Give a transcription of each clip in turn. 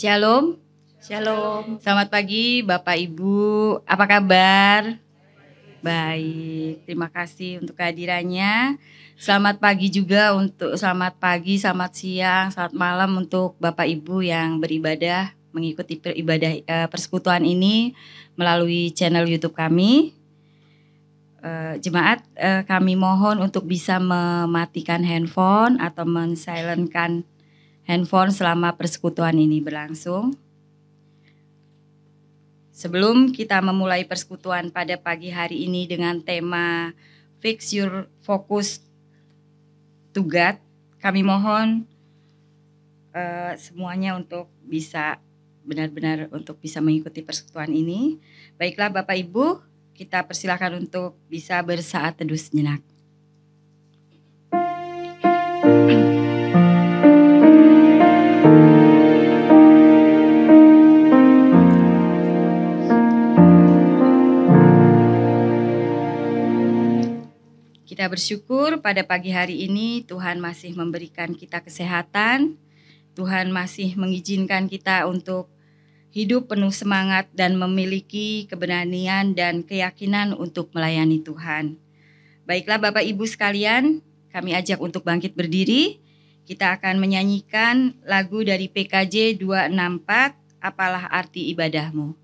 Shalom. Shalom. Selamat pagi Bapak Ibu, apa kabar? Baik, terima kasih untuk kehadirannya. Selamat pagi juga selamat pagi, selamat siang, selamat malam untuk Bapak Ibu yang beribadah mengikuti persekutuan ini melalui channel YouTube kami. Jemaat, kami mohon untuk bisa mematikan handphone atau men-silentkan handphone selama persekutuan ini berlangsung. Sebelum kita memulai persekutuan pada pagi hari ini dengan tema Fix Your Focus to God, kami mohon semuanya untuk bisa benar-benar untuk bisa mengikuti persekutuan ini. Baiklah Bapak Ibu, kita persilakan untuk bisa bersaat teduh sejenak. Kita bersyukur pada pagi hari ini Tuhan masih memberikan kita kesehatan, Tuhan masih mengizinkan kita untuk hidup penuh semangat dan memiliki keberanian dan keyakinan untuk melayani Tuhan. Baiklah Bapak Ibu sekalian, kami ajak untuk bangkit berdiri. Kita akan menyanyikan lagu dari PKJ 264, Apalah Arti Ibadahmu.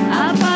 Apa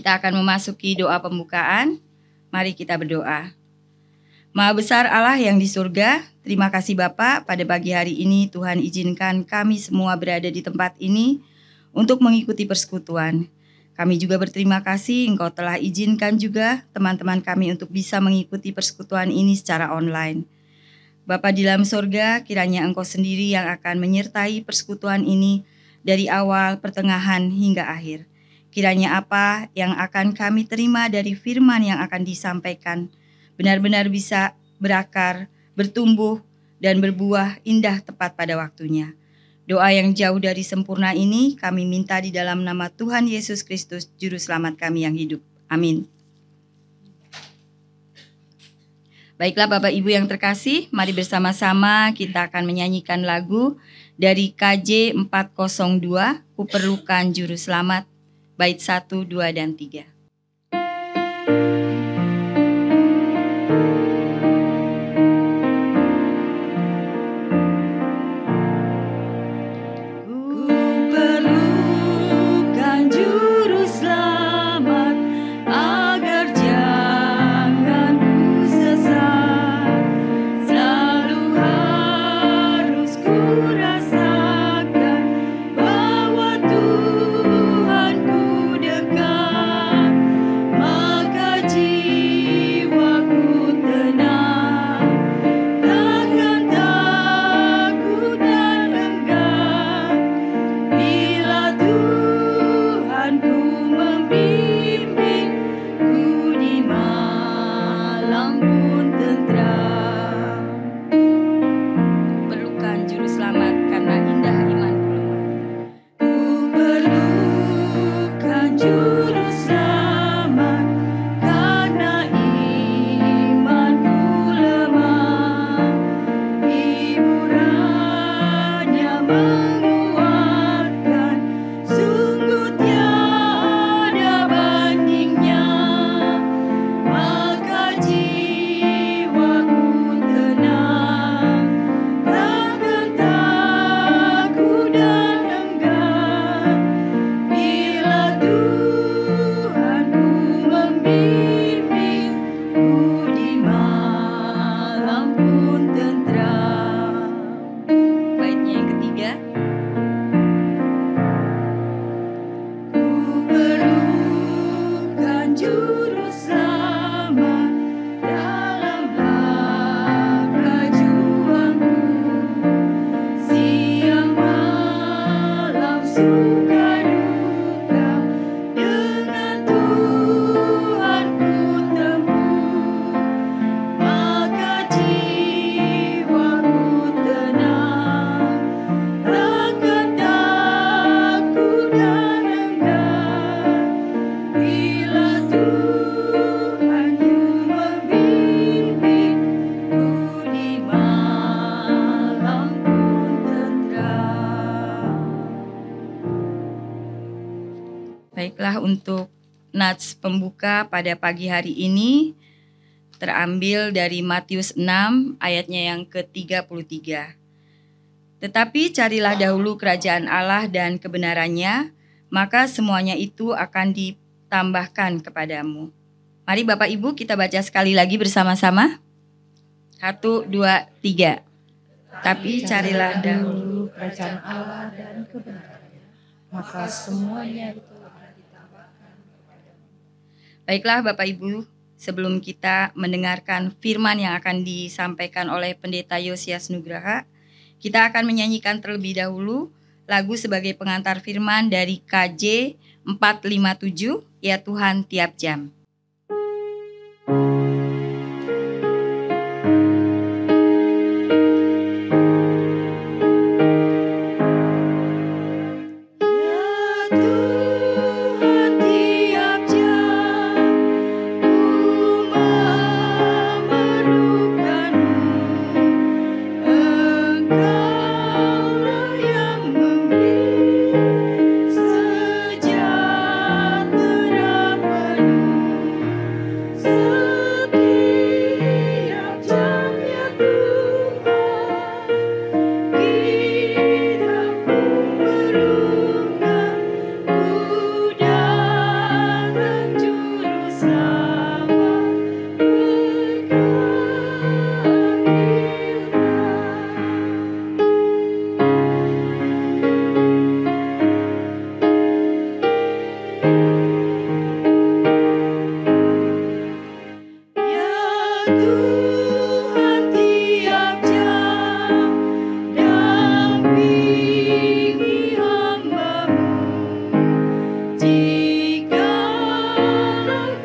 Kita akan memasuki doa pembukaan. Mari kita berdoa. Maha besar Allah yang di surga, terima kasih Bapa, pada pagi hari ini Tuhan izinkan kami semua berada di tempat ini untuk mengikuti persekutuan. Kami juga berterima kasih Engkau telah izinkan juga teman-teman kami untuk bisa mengikuti persekutuan ini secara online. Bapa di dalam surga, kiranya Engkau sendiri yang akan menyertai persekutuan ini dari awal, pertengahan, hingga akhir. Kiranya apa yang akan kami terima dari firman yang akan disampaikan benar-benar bisa berakar, bertumbuh, dan berbuah indah tepat pada waktunya. Doa yang jauh dari sempurna ini kami minta di dalam nama Tuhan Yesus Kristus, Juru Selamat kami yang hidup. Amin. Baiklah Bapak Ibu yang terkasih, mari bersama-sama kita akan menyanyikan lagu dari KJ 402, Kuperlukan Juru Selamat, bait 1, 2, dan 3. Baiklah, untuk nats pembuka pada pagi hari ini terambil dari Matius 6 ayatnya yang ke-33. Tetapi carilah dahulu kerajaan Allah dan kebenarannya, maka semuanya itu akan ditambahkan kepadamu. Mari Bapak Ibu kita baca sekali lagi bersama-sama. 1, 2, 3. Tapi carilah dahulu kerajaan Allah dan kebenarannya, maka semuanya itu akan ditambahkan kepadamu. Baiklah Bapak Ibu, sebelum kita mendengarkan firman yang akan disampaikan oleh Pendeta Yosias Nugraha, kita akan menyanyikan terlebih dahulu lagu sebagai pengantar firman dari KJ 457, Ya Tuhan Tiap Jam. Sejahtera penuh Tuhan tiap jam dampingi hamba-Mu. Jikalau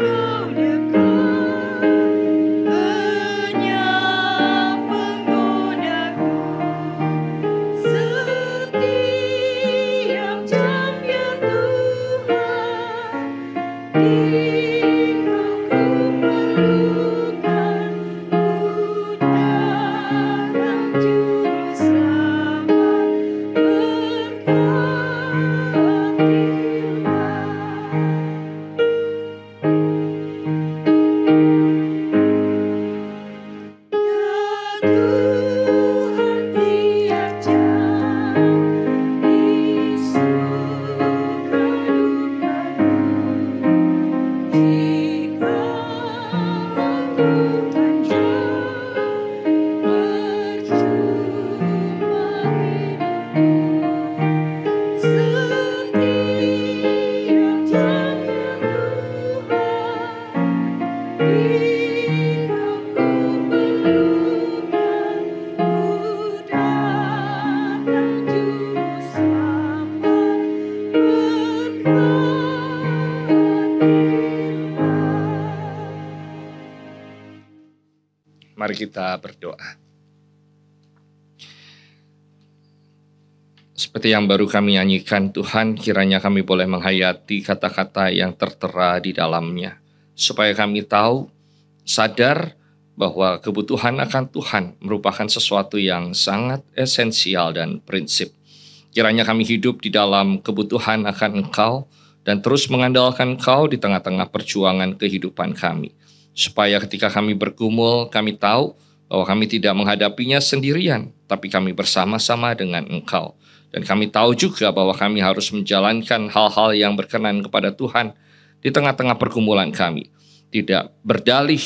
Kau dekat, lenyap penggodaku. Setiap jam ya Tuhan, Di-Kau ku perlukan. Ku datang juru selamat, berkatilah. Ya Tuhan tiap jam di suka dukaku. Jikalau Tuhan jauh, percuma hidupku. Setiap jam ya Tuhan, Di-Kau ku perlukan. Ku datang juru selamat, berkatilah. Mari kita berdoa. Seperti yang baru kami nyanyikan, Tuhan, kiranya kami boleh menghayati kata-kata yang tertera di dalamnya. Supaya kami tahu, sadar bahwa kebutuhan akan Tuhan merupakan sesuatu yang sangat esensial dan prinsip. Kiranya kami hidup di dalam kebutuhan akan Engkau dan terus mengandalkan Engkau di tengah-tengah perjuangan kehidupan kami. Supaya ketika kami bergumul, kami tahu bahwa kami tidak menghadapinya sendirian, tapi kami bersama-sama dengan Engkau. Dan kami tahu juga bahwa kami harus menjalankan hal-hal yang berkenan kepada Tuhan di tengah-tengah pergumulan kami. Tidak berdalih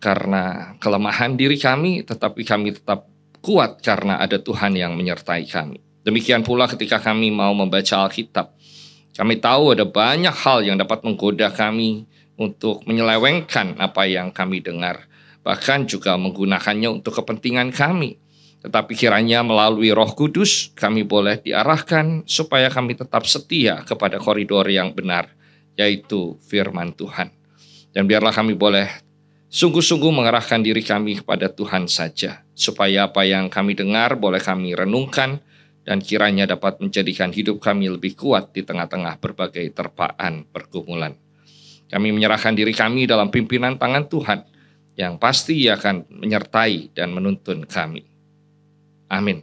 karena kelemahan diri kami, tetapi kami tetap kuat karena ada Tuhan yang menyertai kami. Demikian pula ketika kami mau membaca Alkitab. Kami tahu ada banyak hal yang dapat menggoda kami untuk menyelewengkan apa yang kami dengar. Bahkan juga menggunakannya untuk kepentingan kami. Tetapi kiranya melalui Roh Kudus kami boleh diarahkan supaya kami tetap setia kepada koridor yang benar, yaitu firman Tuhan. Dan biarlah kami boleh sungguh-sungguh mengarahkan diri kami kepada Tuhan saja, supaya apa yang kami dengar boleh kami renungkan, dan kiranya dapat menjadikan hidup kami lebih kuat di tengah-tengah berbagai terpaan pergumulan. Kami menyerahkan diri kami dalam pimpinan tangan Tuhan, yang pasti akan menyertai dan menuntun kami. Amin.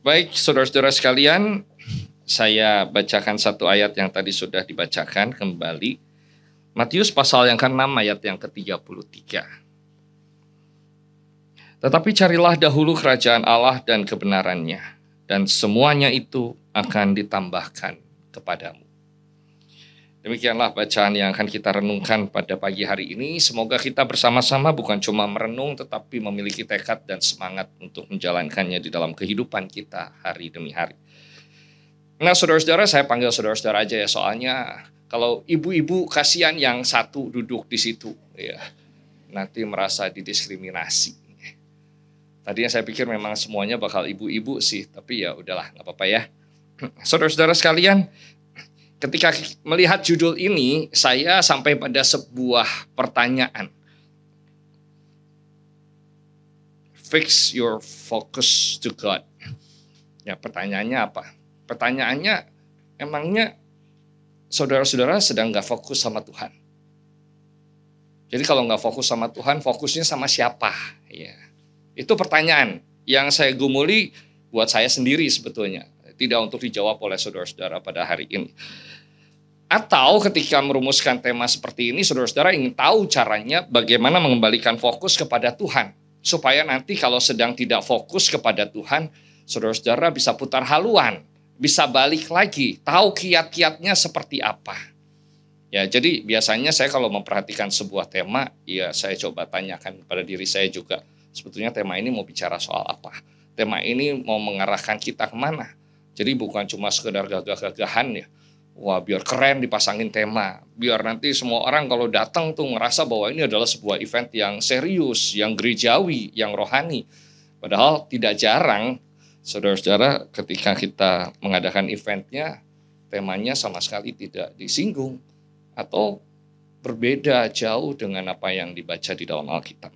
Baik, saudara-saudara sekalian, saya bacakan satu ayat yang tadi sudah dibacakan kembali. Matius pasal yang ke-6 ayat yang ke-33. Tetapi carilah dahulu kerajaan Allah dan kebenarannya, dan semuanya itu akan ditambahkan kepadamu. Demikianlah bacaan yang akan kita renungkan pada pagi hari ini. Semoga kita bersama-sama bukan cuma merenung, tetapi memiliki tekad dan semangat untuk menjalankannya di dalam kehidupan kita hari demi hari. Nah, saudara-saudara, saya panggil saudara-saudara aja ya, soalnya kalau ibu-ibu kasihan yang satu duduk di situ, ya, nanti merasa didiskriminasi. Tadinya saya pikir memang semuanya bakal ibu-ibu sih, tapi ya udahlah, nggak apa-apa ya. Saudara-saudara sekalian, ketika melihat judul ini, saya sampai pada sebuah pertanyaan. Fix your focus to God. Ya, pertanyaannya apa? Pertanyaannya, emangnya saudara-saudara sedang gak fokus sama Tuhan? Jadi kalau gak fokus sama Tuhan, fokusnya sama siapa? Ya, itu pertanyaan yang saya gumuli buat saya sendiri sebetulnya. Tidak untuk dijawab oleh saudara-saudara pada hari ini. Atau ketika merumuskan tema seperti ini, saudara-saudara ingin tahu caranya bagaimana mengembalikan fokus kepada Tuhan. Supaya nanti kalau sedang tidak fokus kepada Tuhan, saudara-saudara bisa putar haluan, bisa balik lagi, tahu kiat-kiatnya seperti apa. Ya, jadi biasanya saya kalau memperhatikan sebuah tema, ya saya coba tanyakan pada diri saya juga, sebetulnya tema ini mau bicara soal apa? Tema ini mau mengarahkan kita kemana? Jadi bukan cuma sekedar gagah-gagahan ya. Wah, biar keren dipasangin tema. Biar nanti semua orang kalau datang tuh ngerasa bahwa ini adalah sebuah event yang serius, yang gerejawi, yang rohani. Padahal tidak jarang, saudara-saudara, ketika kita mengadakan eventnya, temanya sama sekali tidak disinggung atau berbeda jauh dengan apa yang dibaca di dalam Alkitab.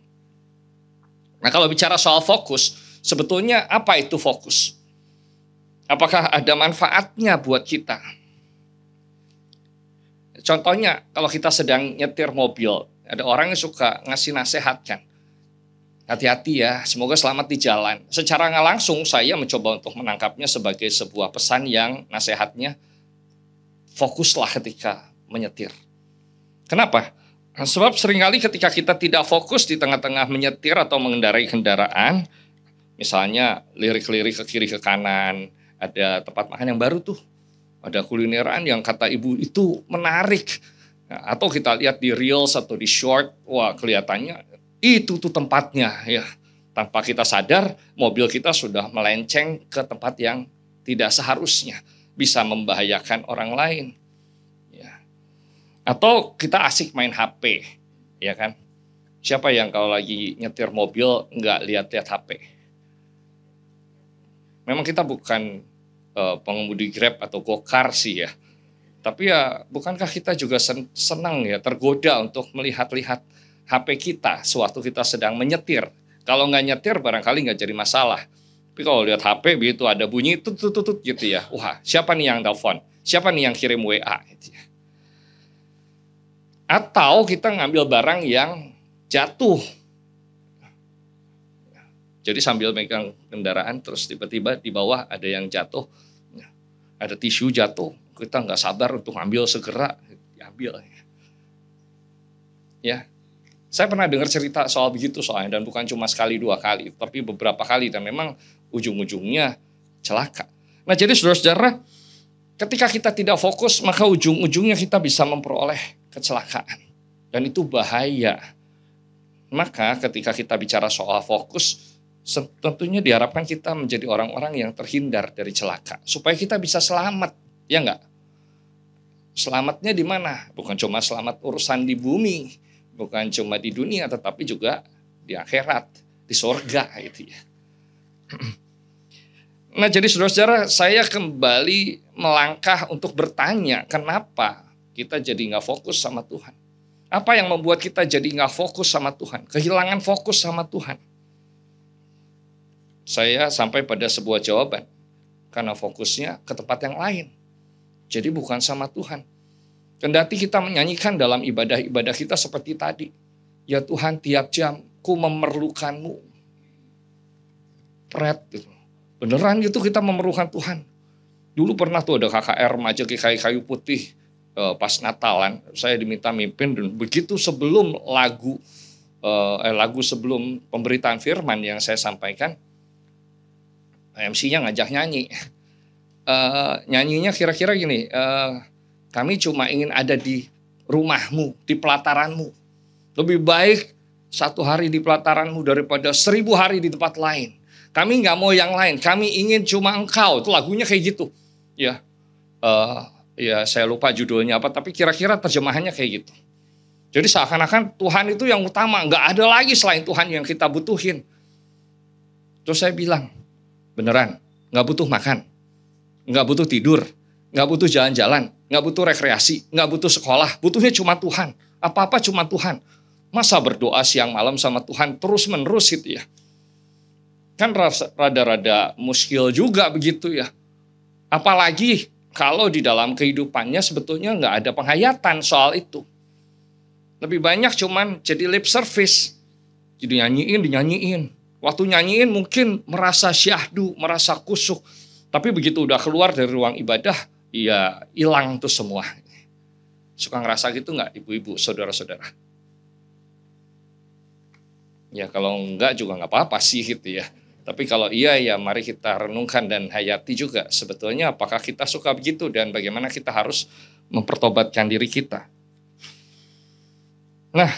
Nah, kalau bicara soal fokus, sebetulnya apa itu fokus? Apakah ada manfaatnya buat kita? Contohnya, kalau kita sedang nyetir mobil, ada orang yang suka ngasih nasihat kan. Hati-hati ya, semoga selamat di jalan. Secara nggak langsung saya mencoba untuk menangkapnya sebagai sebuah pesan yang nasihatnya fokuslah ketika menyetir. Kenapa? Sebab seringkali ketika kita tidak fokus di tengah-tengah menyetir atau mengendarai kendaraan, misalnya lirik-lirik ke kiri ke kanan, ada tempat makan yang baru tuh, ada kulineran yang kata ibu itu menarik. Nah, atau kita lihat di reels atau di short, wah kelihatannya itu tuh tempatnya ya. Tanpa kita sadar, mobil kita sudah melenceng ke tempat yang tidak seharusnya, bisa membahayakan orang lain. Ya. Atau kita asik main HP, ya kan? Siapa yang kalau lagi nyetir mobil nggak lihat-lihat HP? Memang kita bukan pengemudi Grab atau Gokar sih ya. Tapi ya bukankah kita juga senang ya, tergoda untuk melihat-lihat HP kita sewaktu kita sedang menyetir. Kalau nggak nyetir barangkali nggak jadi masalah. Tapi kalau lihat HP begitu ada bunyi tut gitu ya. Wah, siapa nih yang telepon? Siapa nih yang kirim WA? Gitu ya. Atau kita ngambil barang yang jatuh. Jadi sambil megang kendaraan terus tiba-tiba di bawah ada yang jatuh. Ada tisu jatuh. Kita nggak sabar untuk ambil segera. Diambil. Ya. Saya pernah dengar cerita soal begitu soalnya. Dan bukan cuma sekali dua kali. Tapi beberapa kali. Dan memang ujung-ujungnya celaka. Nah jadi saudara-saudara. Ketika kita tidak fokus. Maka ujung-ujungnya kita bisa memperoleh kecelakaan. Dan itu bahaya. Maka ketika kita bicara soal fokus. Tentunya diharapkan kita menjadi orang-orang yang terhindar dari celaka. Supaya kita bisa selamat, ya enggak? Selamatnya di mana? Bukan cuma selamat urusan di bumi, bukan cuma di dunia, tetapi juga di akhirat, di surga itu ya. Nah jadi saudara-saudara, saya kembali melangkah untuk bertanya, kenapa kita jadi nggak fokus sama Tuhan? Apa yang membuat kita jadi nggak fokus sama Tuhan? Kehilangan fokus sama Tuhan. Saya sampai pada sebuah jawaban. Karena fokusnya ke tempat yang lain. Jadi bukan sama Tuhan. Kendati kita menyanyikan dalam ibadah-ibadah kita seperti tadi. Ya Tuhan tiap jam ku memerlukanmu. Pret gitu. Beneran gitu kita memerlukan Tuhan. Dulu pernah tuh ada KKR remaja kayu putih. Pas Natalan saya diminta mimpin. Dan begitu sebelum lagu sebelum pemberitaan firman yang saya sampaikan. MC-nya ngajak nyanyi. Nyanyinya kira-kira gini. Kami cuma ingin ada di rumahmu, di pelataranmu. Lebih baik 1 hari di pelataranmu daripada 1000 hari di tempat lain. Kami nggak mau yang lain. Kami ingin cuma engkau. Itu lagunya kayak gitu. Ya, ya saya lupa judulnya apa. Tapi kira-kira terjemahannya kayak gitu. Jadi seakan-akan Tuhan itu yang utama. Nggak ada lagi selain Tuhan yang kita butuhin. Terus saya bilang, beneran, nggak butuh makan, nggak butuh tidur, nggak butuh jalan-jalan, nggak butuh rekreasi, nggak butuh sekolah, butuhnya cuma Tuhan. Apa-apa cuma Tuhan. Masa berdoa siang malam sama Tuhan terus-menerus gitu ya. Kan rada-rada muskil juga begitu ya. Apalagi kalau di dalam kehidupannya sebetulnya nggak ada penghayatan soal itu. Lebih banyak cuman jadi lip service. Jadi dinyanyiin. Waktu nyanyiin mungkin merasa syahdu, merasa kusuk. Tapi begitu udah keluar dari ruang ibadah, ya hilang tuh semua. Suka ngerasa gitu nggak ibu-ibu, saudara-saudara? Ya kalau enggak juga nggak apa-apa sih gitu ya. Tapi kalau iya ya mari kita renungkan dan hayati juga. Sebetulnya apakah kita suka begitu dan bagaimana kita harus mempertobatkan diri kita. Nah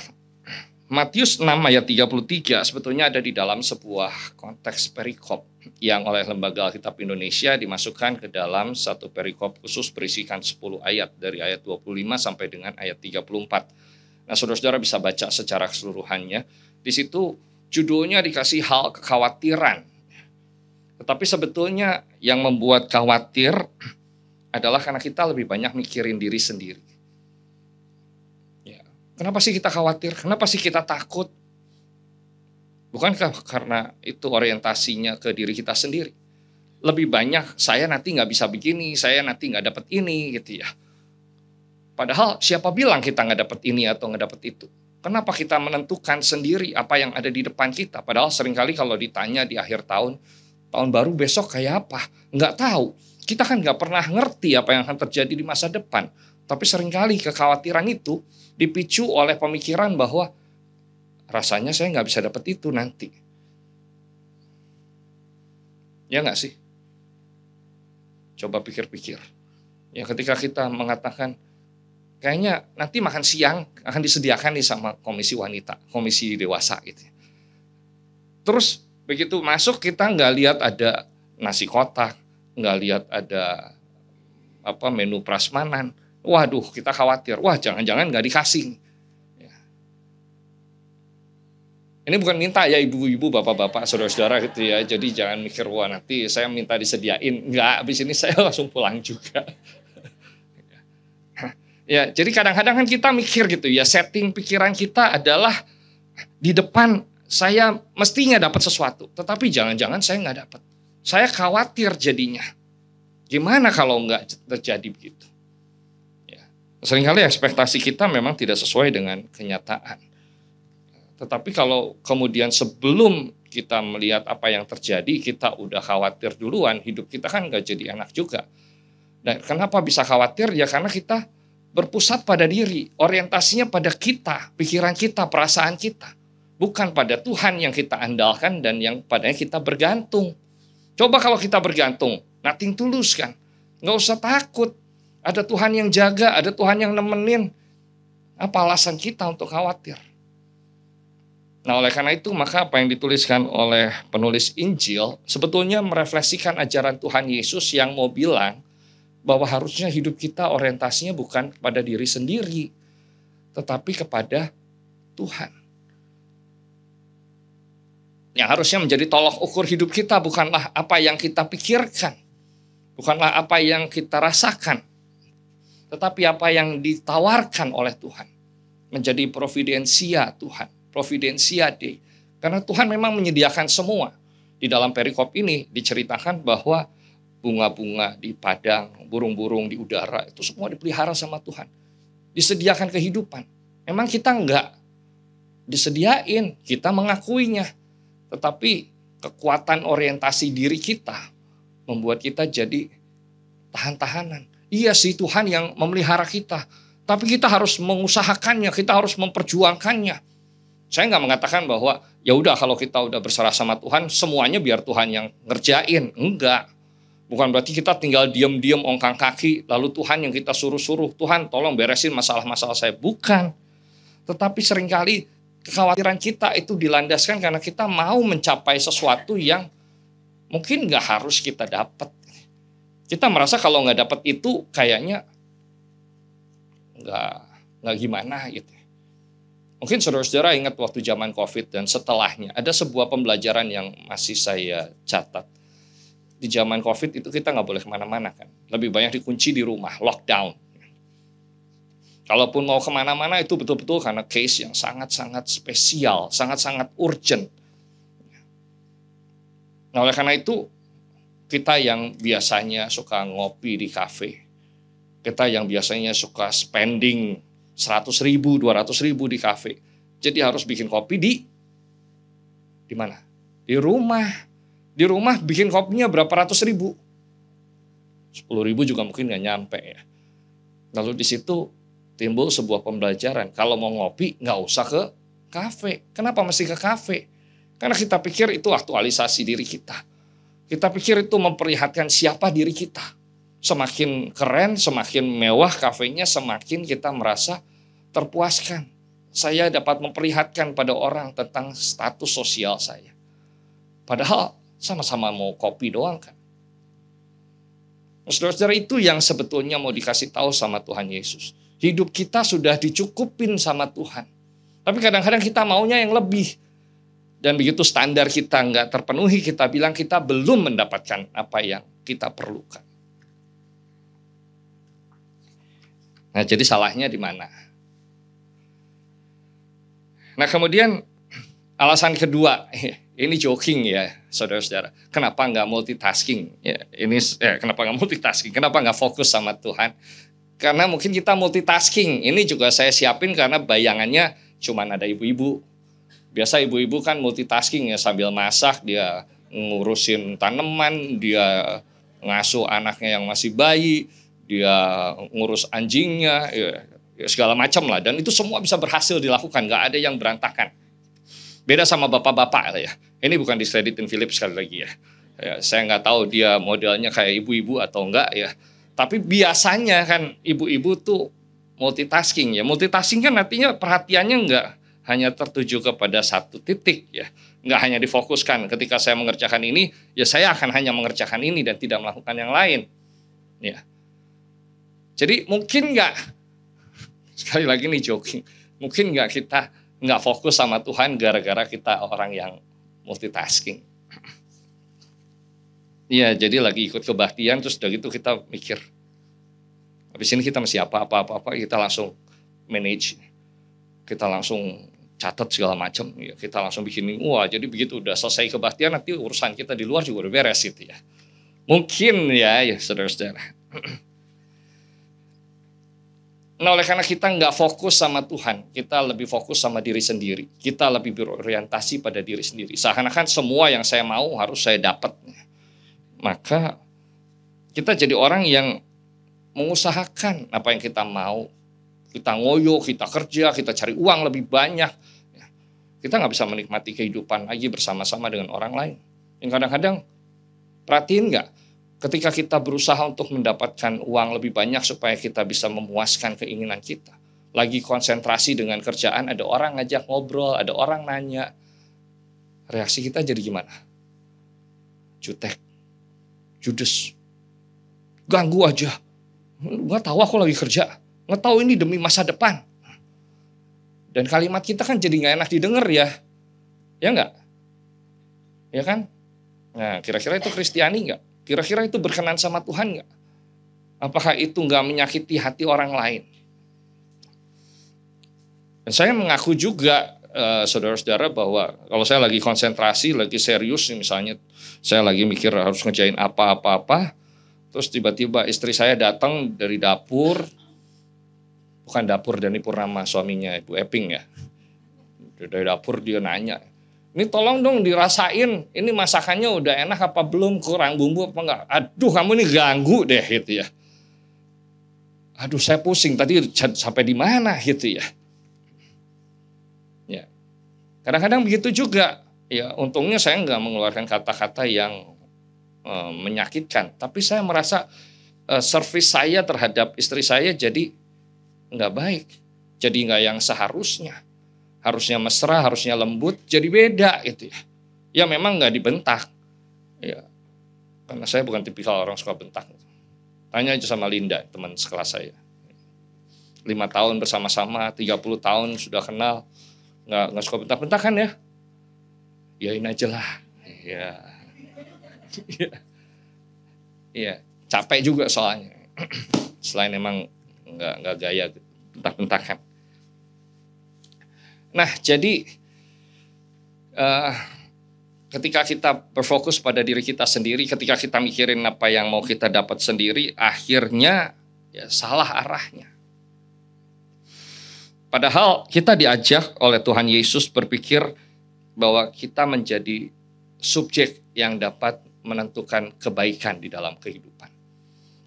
Matius 6 ayat 33 sebetulnya ada di dalam sebuah konteks perikop yang oleh Lembaga Alkitab Indonesia dimasukkan ke dalam satu perikop khusus berisikan 10 ayat dari ayat 25 sampai dengan ayat 34. Nah, saudara-saudara bisa baca secara keseluruhannya. Di situ judulnya dikasih hal kekhawatiran. Tetapi sebetulnya yang membuat khawatir adalah karena kita lebih banyak mikirin diri sendiri. Kenapa sih kita khawatir? Kenapa sih kita takut? Bukankah karena itu orientasinya ke diri kita sendiri? Lebih banyak saya nanti nggak bisa begini, saya nanti nggak dapat ini gitu ya. Padahal siapa bilang kita nggak dapat ini atau nggak dapat itu? Kenapa kita menentukan sendiri apa yang ada di depan kita? Padahal seringkali kalau ditanya di akhir tahun, tahun baru besok kayak apa? Nggak tahu. Kita kan nggak pernah ngerti apa yang akan terjadi di masa depan. Tapi seringkali kekhawatiran itu dipicu oleh pemikiran bahwa rasanya saya nggak bisa dapat itu nanti. Ya nggak sih? Coba pikir-pikir. Ya ketika kita mengatakan, kayaknya nanti makan siang akan disediakan nih sama komisi wanita, komisi dewasa gitu. Terus begitu masuk kita nggak lihat ada nasi kotak, nggak lihat ada menu prasmanan. Waduh, kita khawatir. Wah, jangan-jangan nggak dikasih. Ya. Ini bukan minta ya ibu-ibu, bapak-bapak, saudara-saudara gitu ya. Jadi jangan mikir, wah nanti saya minta disediain. Enggak, habis ini saya langsung pulang juga. Ya, jadi kadang-kadang kan kita mikir gitu ya, setting pikiran kita adalah di depan saya mestinya dapat sesuatu. Tetapi jangan-jangan saya nggak dapat. Saya khawatir jadinya. Gimana kalau nggak terjadi begitu? Seringkali ekspektasi kita memang tidak sesuai dengan kenyataan. Tetapi kalau kemudian sebelum kita melihat apa yang terjadi, kita udah khawatir duluan, hidup kita kan gak jadi enak juga. Dan kenapa bisa khawatir? Ya karena kita berpusat pada diri, orientasinya pada kita, pikiran kita, perasaan kita. Bukan pada Tuhan yang kita andalkan dan yang padanya kita bergantung. Coba kalau kita bergantung, nothing tulus kan. Gak usah takut. Ada Tuhan yang jaga, ada Tuhan yang nemenin. Apa alasan kita untuk khawatir? Nah, oleh karena itu, maka apa yang dituliskan oleh penulis Injil sebetulnya merefleksikan ajaran Tuhan Yesus yang mau bilang bahwa harusnya hidup kita orientasinya bukan kepada diri sendiri, tetapi kepada Tuhan. Yang harusnya menjadi tolok ukur hidup kita bukanlah apa yang kita pikirkan, bukanlah apa yang kita rasakan, tetapi apa yang ditawarkan oleh Tuhan. Menjadi providensia Tuhan, providensia Dei. Karena Tuhan memang menyediakan semua. Di dalam perikop ini diceritakan bahwa bunga-bunga di padang, burung-burung di udara, itu semua dipelihara sama Tuhan. Disediakan kehidupan. Memang kita enggak disediain, kita mengakuinya. Tetapi kekuatan orientasi diri kita membuat kita jadi tahan-tahanan. Iya sih Tuhan yang memelihara kita. Tapi kita harus mengusahakannya, kita harus memperjuangkannya. Saya nggak mengatakan bahwa ya udah kalau kita udah berserah sama Tuhan, semuanya biar Tuhan yang ngerjain. Enggak. Bukan berarti kita tinggal diam-diam ongkang kaki, lalu Tuhan yang kita suruh-suruh, Tuhan tolong beresin masalah-masalah saya. Bukan. Tetapi seringkali kekhawatiran kita itu dilandaskan karena kita mau mencapai sesuatu yang mungkin nggak harus kita dapat. Kita merasa kalau nggak dapat itu kayaknya nggak gimana gitu. Mungkin saudara-saudara ingat waktu zaman COVID dan setelahnya ada sebuah pembelajaran yang masih saya catat. Di zaman COVID itu kita nggak boleh kemana-mana kan. Lebih banyak dikunci di rumah, lockdown. Kalaupun mau kemana-mana itu betul-betul karena case yang sangat-sangat spesial, sangat-sangat urgent. Nah oleh karena itu kita yang biasanya suka ngopi di kafe, kita yang biasanya suka spending 100.000, 200.000 di kafe, jadi harus bikin kopi di mana? Di rumah. Di rumah bikin kopinya berapa ratus ribu? 10.000 juga mungkin nggak nyampe ya. Lalu di situ timbul sebuah pembelajaran. Kalau mau ngopi nggak usah ke kafe. Kenapa mesti ke kafe? Karena kita pikir itu aktualisasi diri kita. Kita pikir itu memperlihatkan siapa diri kita. Semakin keren, semakin mewah kafenya, semakin kita merasa terpuaskan. saya dapat memperlihatkan pada orang tentang status sosial saya. Padahal sama-sama mau kopi doang kan. Saudara-saudara, itu yang sebetulnya mau dikasih tahu sama Tuhan Yesus. Hidup kita sudah dicukupin sama Tuhan. Tapi kadang-kadang kita maunya yang lebih. Dan begitu standar kita nggak terpenuhi, kita bilang kita belum mendapatkan apa yang kita perlukan. Nah, jadi salahnya di mana? Nah, kemudian alasan kedua, ini joking ya, saudara-saudara. Kenapa nggak multitasking? Ya, kenapa nggak multitasking? Kenapa nggak fokus sama Tuhan? Karena mungkin kita multitasking. Ini juga saya siapin karena bayangannya cuman ada ibu-ibu. Biasa ibu-ibu kan multitasking ya, sambil masak dia ngurusin tanaman, dia ngasuh anaknya yang masih bayi, dia ngurus anjingnya, ya segala macam lah. Dan itu semua bisa berhasil dilakukan, nggak ada yang berantakan. Beda sama bapak-bapak ya. Ini bukan diskreditin Philip sekali lagi ya. Saya nggak tahu dia modelnya kayak ibu-ibu atau enggak ya. Tapi biasanya kan ibu-ibu tuh multitasking ya. Multitasking kan artinya perhatiannya nggak hanya tertuju kepada satu titik ya. Nggak hanya difokuskan. Ketika saya mengerjakan ini, ya saya akan hanya mengerjakan ini dan tidak melakukan yang lain. Ya. Jadi mungkin nggak, sekali lagi nih joking, mungkin nggak kita nggak fokus sama Tuhan gara-gara kita orang yang multitasking. Iya, jadi lagi ikut kebaktian terus udah gitu kita mikir, habis ini kita mesti apa, kita langsung manage, kita langsung catat segala macam, ya, kita langsung bikin, wah jadi begitu udah selesai kebaktian nanti urusan kita di luar juga udah beres gitu ya. Mungkin ya saudara-saudara. Nah, oleh karena kita nggak fokus sama Tuhan, kita lebih fokus sama diri sendiri. Kita lebih berorientasi pada diri sendiri. Seakan-akan semua yang saya mau harus saya dapat. Maka kita jadi orang yang mengusahakan apa yang kita mau. Kita ngoyo, kita kerja, kita cari uang lebih banyak. Kita nggak bisa menikmati kehidupan lagi bersama-sama dengan orang lain. Yang kadang-kadang, perhatiin nggak? Ketika kita berusaha untuk mendapatkan uang lebih banyak supaya kita bisa memuaskan keinginan kita. Lagi konsentrasi dengan kerjaan, ada orang ngajak ngobrol, ada orang nanya. Reaksi kita jadi gimana? Jutek, judes, ganggu aja. Nggak tahu aku lagi kerja, nggak tahu ini demi masa depan. Dan kalimat kita kan jadi nggak enak didengar ya. Ya nggak? Ya kan? Nah, kira-kira itu Kristiani nggak? Kira-kira itu berkenan sama Tuhan nggak? Apakah itu nggak menyakiti hati orang lain? Dan saya mengaku juga, saudara-saudara, bahwa kalau saya lagi konsentrasi, lagi serius, misalnya saya lagi mikir harus ngerjain apa-apa, terus tiba-tiba istri saya datang dari dapur, bukan dapur Dani Purnama suaminya Ibu Eping ya, dari dapur dia nanya, ini tolong dong dirasain, ini masakannya udah enak apa belum, kurang bumbu apa enggak. Aduh kamu ini ganggu deh gitu ya. Aduh saya pusing tadi sampai di mana gitu ya. Ya. Kadang-kadang begitu juga. Ya untungnya saya enggak mengeluarkan kata-kata yang menyakitkan. Tapi saya merasa servis saya terhadap istri saya jadi enggak baik. Jadi enggak yang seharusnya. Harusnya mesra, harusnya lembut, jadi beda gitu ya. Ya memang nggak dibentak. Ya, karena saya bukan tipikal orang suka bentak. Tanya aja sama Linda, teman sekelas saya. 5 tahun bersama-sama, 30 tahun sudah kenal, nggak suka bentak-bentakan ya. Yain aja lah. Ya. Iya, capek juga soalnya. Selain emang nggak gaya bentak-bentakan. Nah, jadi ketika kita berfokus pada diri kita sendiri, ketika kita mikirin apa yang mau kita dapat sendiri, akhirnya ya salah arahnya. Padahal kita diajak oleh Tuhan Yesus berpikir bahwa kita menjadi subjek yang dapat menentukan kebaikan di dalam kehidupan.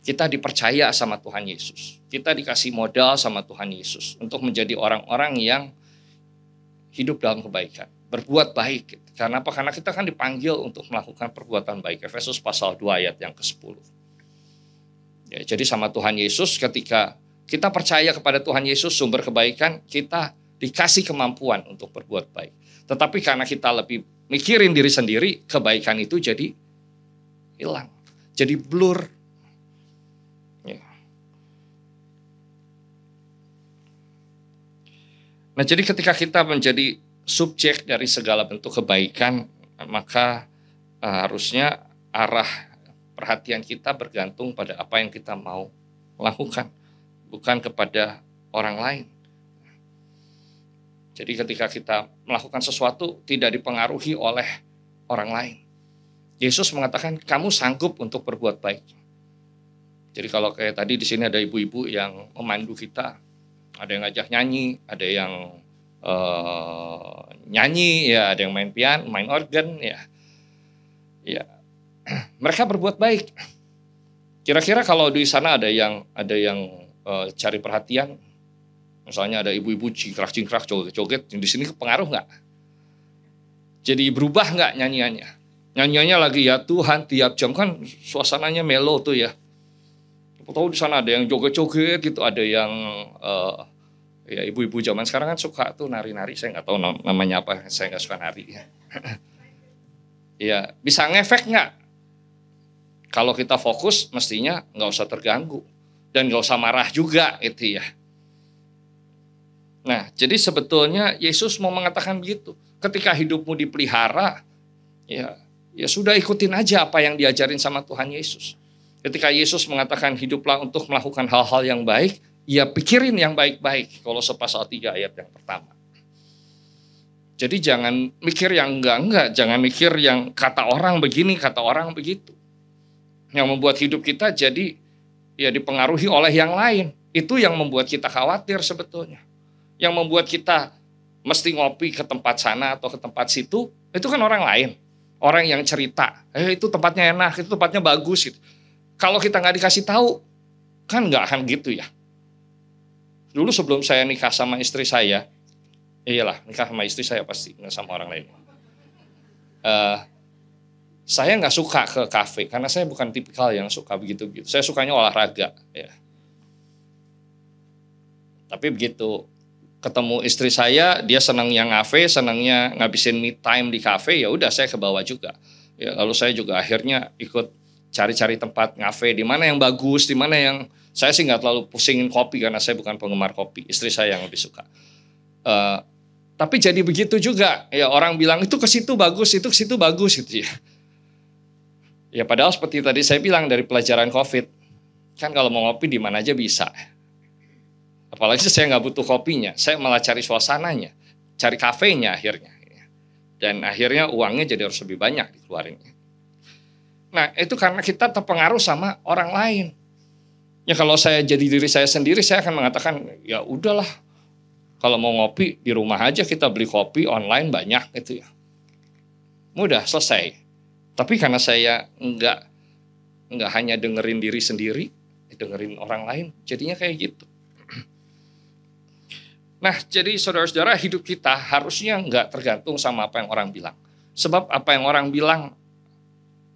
Kita dipercaya sama Tuhan Yesus. Kita dikasih modal sama Tuhan Yesus untuk menjadi orang-orang yang hidup dalam kebaikan, berbuat baik. Karena apa? Karena kita kan dipanggil untuk melakukan perbuatan baik. Efesus pasal 2 ayat yang ke-10. Ya, jadi sama Tuhan Yesus ketika kita percaya kepada Tuhan Yesus sumber kebaikan, kita dikasih kemampuan untuk berbuat baik. Tetapi karena kita lebih mikirin diri sendiri, kebaikan itu jadi hilang, jadi blur. Ya. Nah, jadi ketika kita menjadi subjek dari segala bentuk kebaikan, maka harusnya arah perhatian kita bergantung pada apa yang kita mau lakukan, bukan kepada orang lain. Jadi ketika kita melakukan sesuatu tidak dipengaruhi oleh orang lain. Yesus mengatakan kamu sanggup untuk berbuat baik. Jadi kalau kayak tadi di sini ada ibu-ibu yang memandu kita, ada yang ngajak nyanyi, ada yang nyanyi, ya ada yang main piano, main organ, ya. Mereka berbuat baik. Kira-kira kalau di sana ada yang cari perhatian, misalnya ada ibu-ibu cingkrak-cingkrak, joget-joget, di sini pengaruh nggak? Jadi berubah nggak nyanyiannya? Nyanyiannya lagi ya Tuhan tiap jam, kan suasananya melo tuh ya. Tahu di sana ada yang joget-joget gitu, ada yang ya ibu-ibu zaman sekarang kan suka tuh nari-nari, saya nggak tahu namanya apa, saya nggak suka nari. Ya bisa ngefek nggak? Kalau kita fokus mestinya nggak usah terganggu dan nggak usah marah juga gitu ya. Nah, jadi sebetulnya Yesus mau mengatakan begitu. Ketika hidupmu dipelihara, ya sudah ikutin aja apa yang diajarin sama Tuhan Yesus. Ketika Yesus mengatakan hiduplah untuk melakukan hal-hal yang baik, ya pikirin yang baik-baik. Kolose pasal 3 ayat yang pertama. Jadi jangan mikir yang enggak, jangan mikir yang kata orang begini, kata orang begitu. Yang membuat hidup kita jadi ya dipengaruhi oleh yang lain. Itu yang membuat kita khawatir sebetulnya. Yang membuat kita mesti ngopi ke tempat sana atau ke tempat situ, itu kan orang lain. Orang yang cerita, itu tempatnya enak, itu tempatnya bagus gitu. Kalau kita nggak dikasih tahu, kan nggak akan gitu ya. Dulu sebelum saya nikah sama istri saya, iyalah nikah sama istri saya pasti, nggak sama orang lain. Saya nggak suka ke kafe karena saya bukan tipikal yang suka begitu-begitu. Saya sukanya olahraga. Ya. Tapi begitu ketemu istri saya, dia senang yang kafe, senangnya ngabisin me time di kafe, ya udah saya ke bawah juga. Ya, lalu saya juga akhirnya ikut cari-cari tempat ngafe di mana yang bagus, di mana yang saya sih nggak terlalu pusingin kopi karena saya bukan penggemar kopi. Istri saya yang lebih suka. Tapi jadi begitu juga. Ya orang bilang itu ke situ bagus, itu ke situ bagus gitu ya. Ya padahal seperti tadi saya bilang dari pelajaran COVID, kan kalau mau ngopi di mana aja bisa. Apalagi saya nggak butuh kopinya, saya malah cari suasananya, cari kafenya akhirnya. Dan akhirnya uangnya jadi harus lebih banyak dikeluarin. Nah itu karena kita terpengaruh sama orang lain. Ya kalau saya jadi diri saya sendiri, saya akan mengatakan ya udahlah, kalau mau ngopi di rumah aja kita beli kopi online banyak gitu ya. Mudah selesai. Tapi karena saya nggak hanya dengerin diri sendiri, dengerin orang lain, jadinya kayak gitu. Nah, jadi saudara-saudara hidup kita harusnya nggak tergantung sama apa yang orang bilang. Sebab apa yang orang bilang,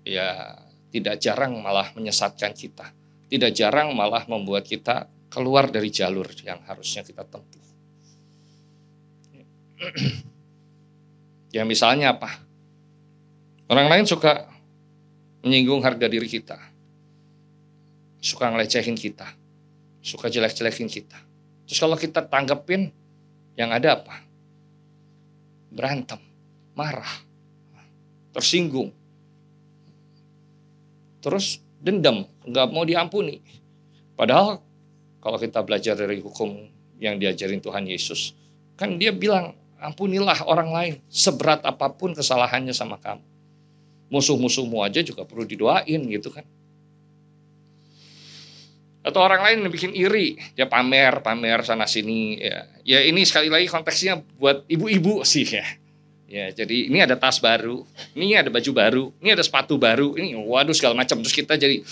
ya tidak jarang malah menyesatkan kita. Tidak jarang malah membuat kita keluar dari jalur yang harusnya kita tempuh. Ya misalnya apa? Orang lain suka menyinggung harga diri kita. Suka ngelecehin kita. Suka jelek-jelekin kita. Terus kalau kita tanggepin, yang ada apa? Berantem, marah, tersinggung. Terus dendam, nggak mau diampuni. Padahal kalau kita belajar dari hukum yang diajarin Tuhan Yesus, kan dia bilang, ampunilah orang lain seberat apapun kesalahannya sama kamu. Musuh-musuhmu aja juga perlu didoain gitu kan. Atau orang lain yang bikin iri, dia pamer sana sini. Ya ini sekali lagi konteksnya buat ibu-ibu sih ya. Ya jadi ini ada tas baru, ini ada baju baru, ini ada sepatu baru, ini waduh segala macam. Terus kita jadi,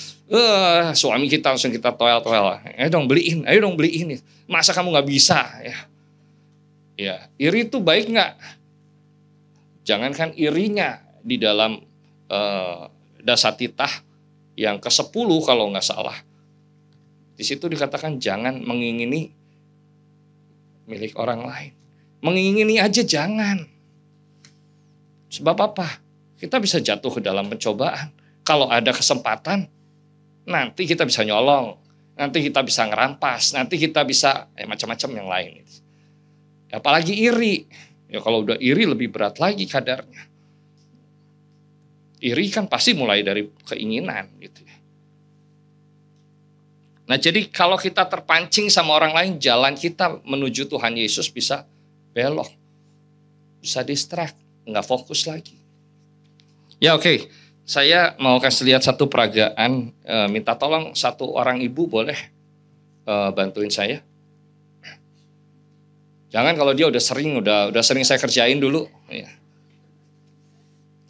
suami kita langsung kita toel-toel. Ayo dong beliin. Masa kamu nggak bisa ya? Ya iri itu baik nggak? Jangankan irinya di dalam Dasatitah yang ke-10 kalau nggak salah. Di situ dikatakan jangan mengingini milik orang lain. Mengingini aja jangan. Sebab apa? Kita bisa jatuh ke dalam pencobaan. Kalau ada kesempatan, nanti kita bisa nyolong. Nanti kita bisa ngerampas. Nanti kita bisa macam-macam yang lain. Apalagi iri. Ya kalau udah iri lebih berat lagi kadarnya. Iri kan pasti mulai dari keinginan gitu ya. Nah jadi kalau kita terpancing sama orang lain, jalan kita menuju Tuhan Yesus bisa belok. Bisa distract, nggak fokus lagi. Ya oke. Saya mau kasih lihat satu peragaan, minta tolong satu orang ibu boleh bantuin saya. Jangan kalau dia udah sering saya kerjain dulu. Ya.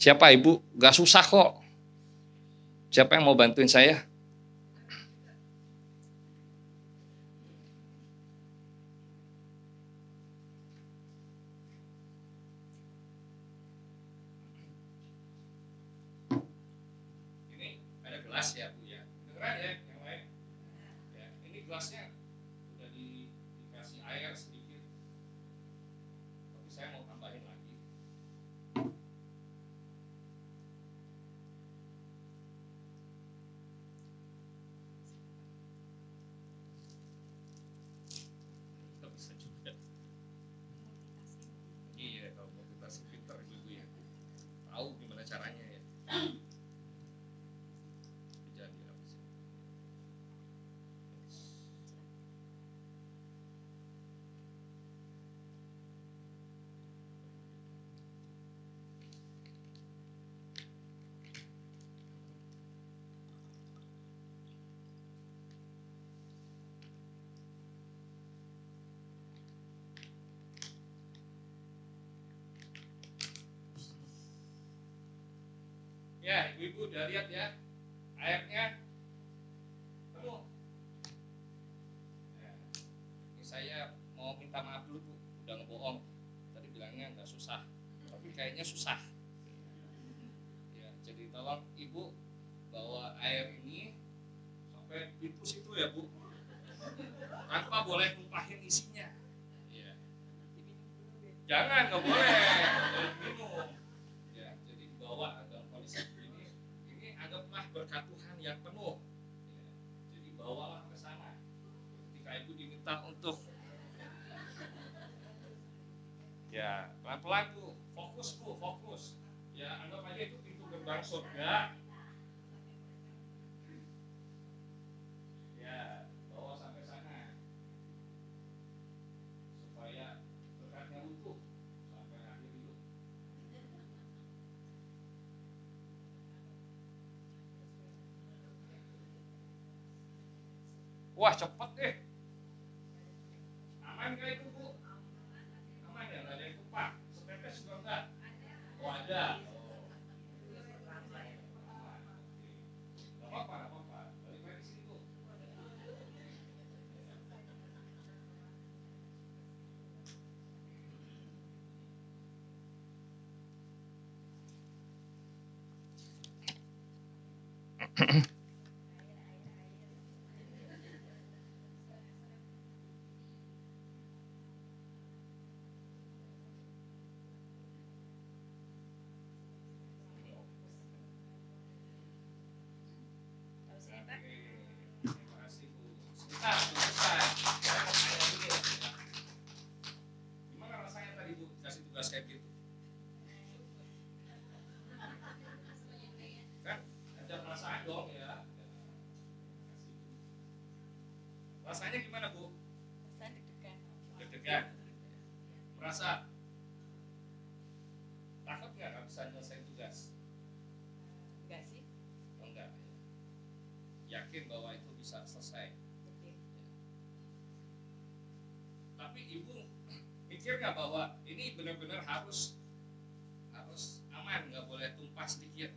Siapa ibu? Gak susah kok. Siapa yang mau bantuin saya? Ini ada gelas ya Bu ya. Dengeran ya yang lain. Ya, ini gelasnya udah dikasih air sedikit. Tapi saya mau tambahin lagi. Bisa juga. Iya, kalau mau kita pinter ibu ya. Tahu gimana caranya ya. Jadi habis. Ya, ibu-ibu udah lihat ya, airnya penuh. Ya, ini saya mau minta maaf dulu Bu, udah ngebohong. Tadi bilangnya nggak susah, tapi kayaknya susah. Ya, jadi tolong ibu bawa air ini sampai pintu situ ya Bu, tanpa boleh tumpahin isinya. Ya. Jangan, nggak boleh minum. Ya, jadi dibawa dalam kondisi ini anggaplah berkat Tuhan yang penuh. Ya, jadi bawalah ke sana. Ketika ibu diminta untuk ya pelan-pelan Bu, fokus Bu, fokus. Ya anggap aja itu pintu gerbang surga. Ya, bawa sampai sana. Supaya berkatnya utuh sampai akhir hidup. Wah cepet deh. Aman gak itu Bu? Aman ya, gak ada yang tumpah. Setetes juga enggak? Oh ada. Gak apa-apa. Balik lagi sini Bu. Terima kasih Bu. Sebentar, selesai. Saya mau tanya dulu. Gimana rasanya tadi Bu dikasih tugas kayak gitu? Kan ada perasaan dong ya. Rasanya gimana Bu? Saya deg-degan. Deg-degan. Merasa takut nggak bisa nyelesain tugas? Enggak sih? Oh, enggak. Yakin bahwa itu bisa selesai. Tapi ibu mikir nggak bahwa ini benar-benar harus aman, nggak boleh tumpah sedikit.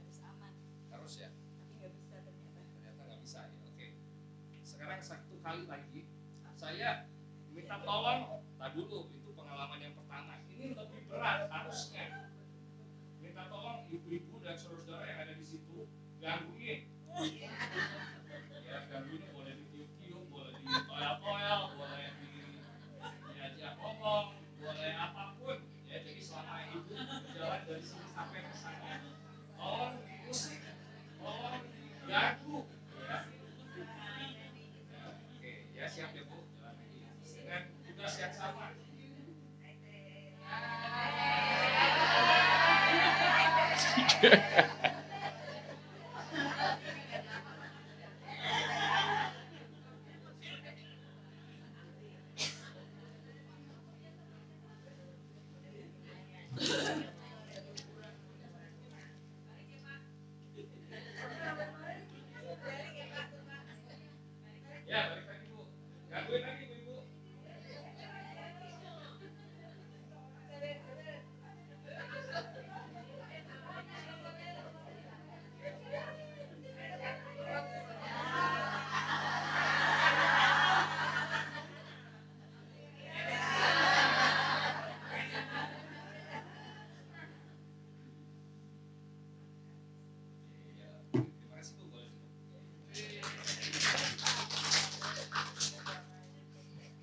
Harus aman. Harus ya. Tapi nggak bisa ternyata. Ternyata nggak bisa ya. Oke. Sekarang satu kali lagi saya minta tolong. Dulu itu pengalaman yang pertama. Ini lebih berat harusnya. Minta tolong ibu-ibu dan saudara-saudara yang ada di situ gangguin. Ya gangguin boleh ditiup-tiup, boleh ditoel-toel, boleh diajak ngomong.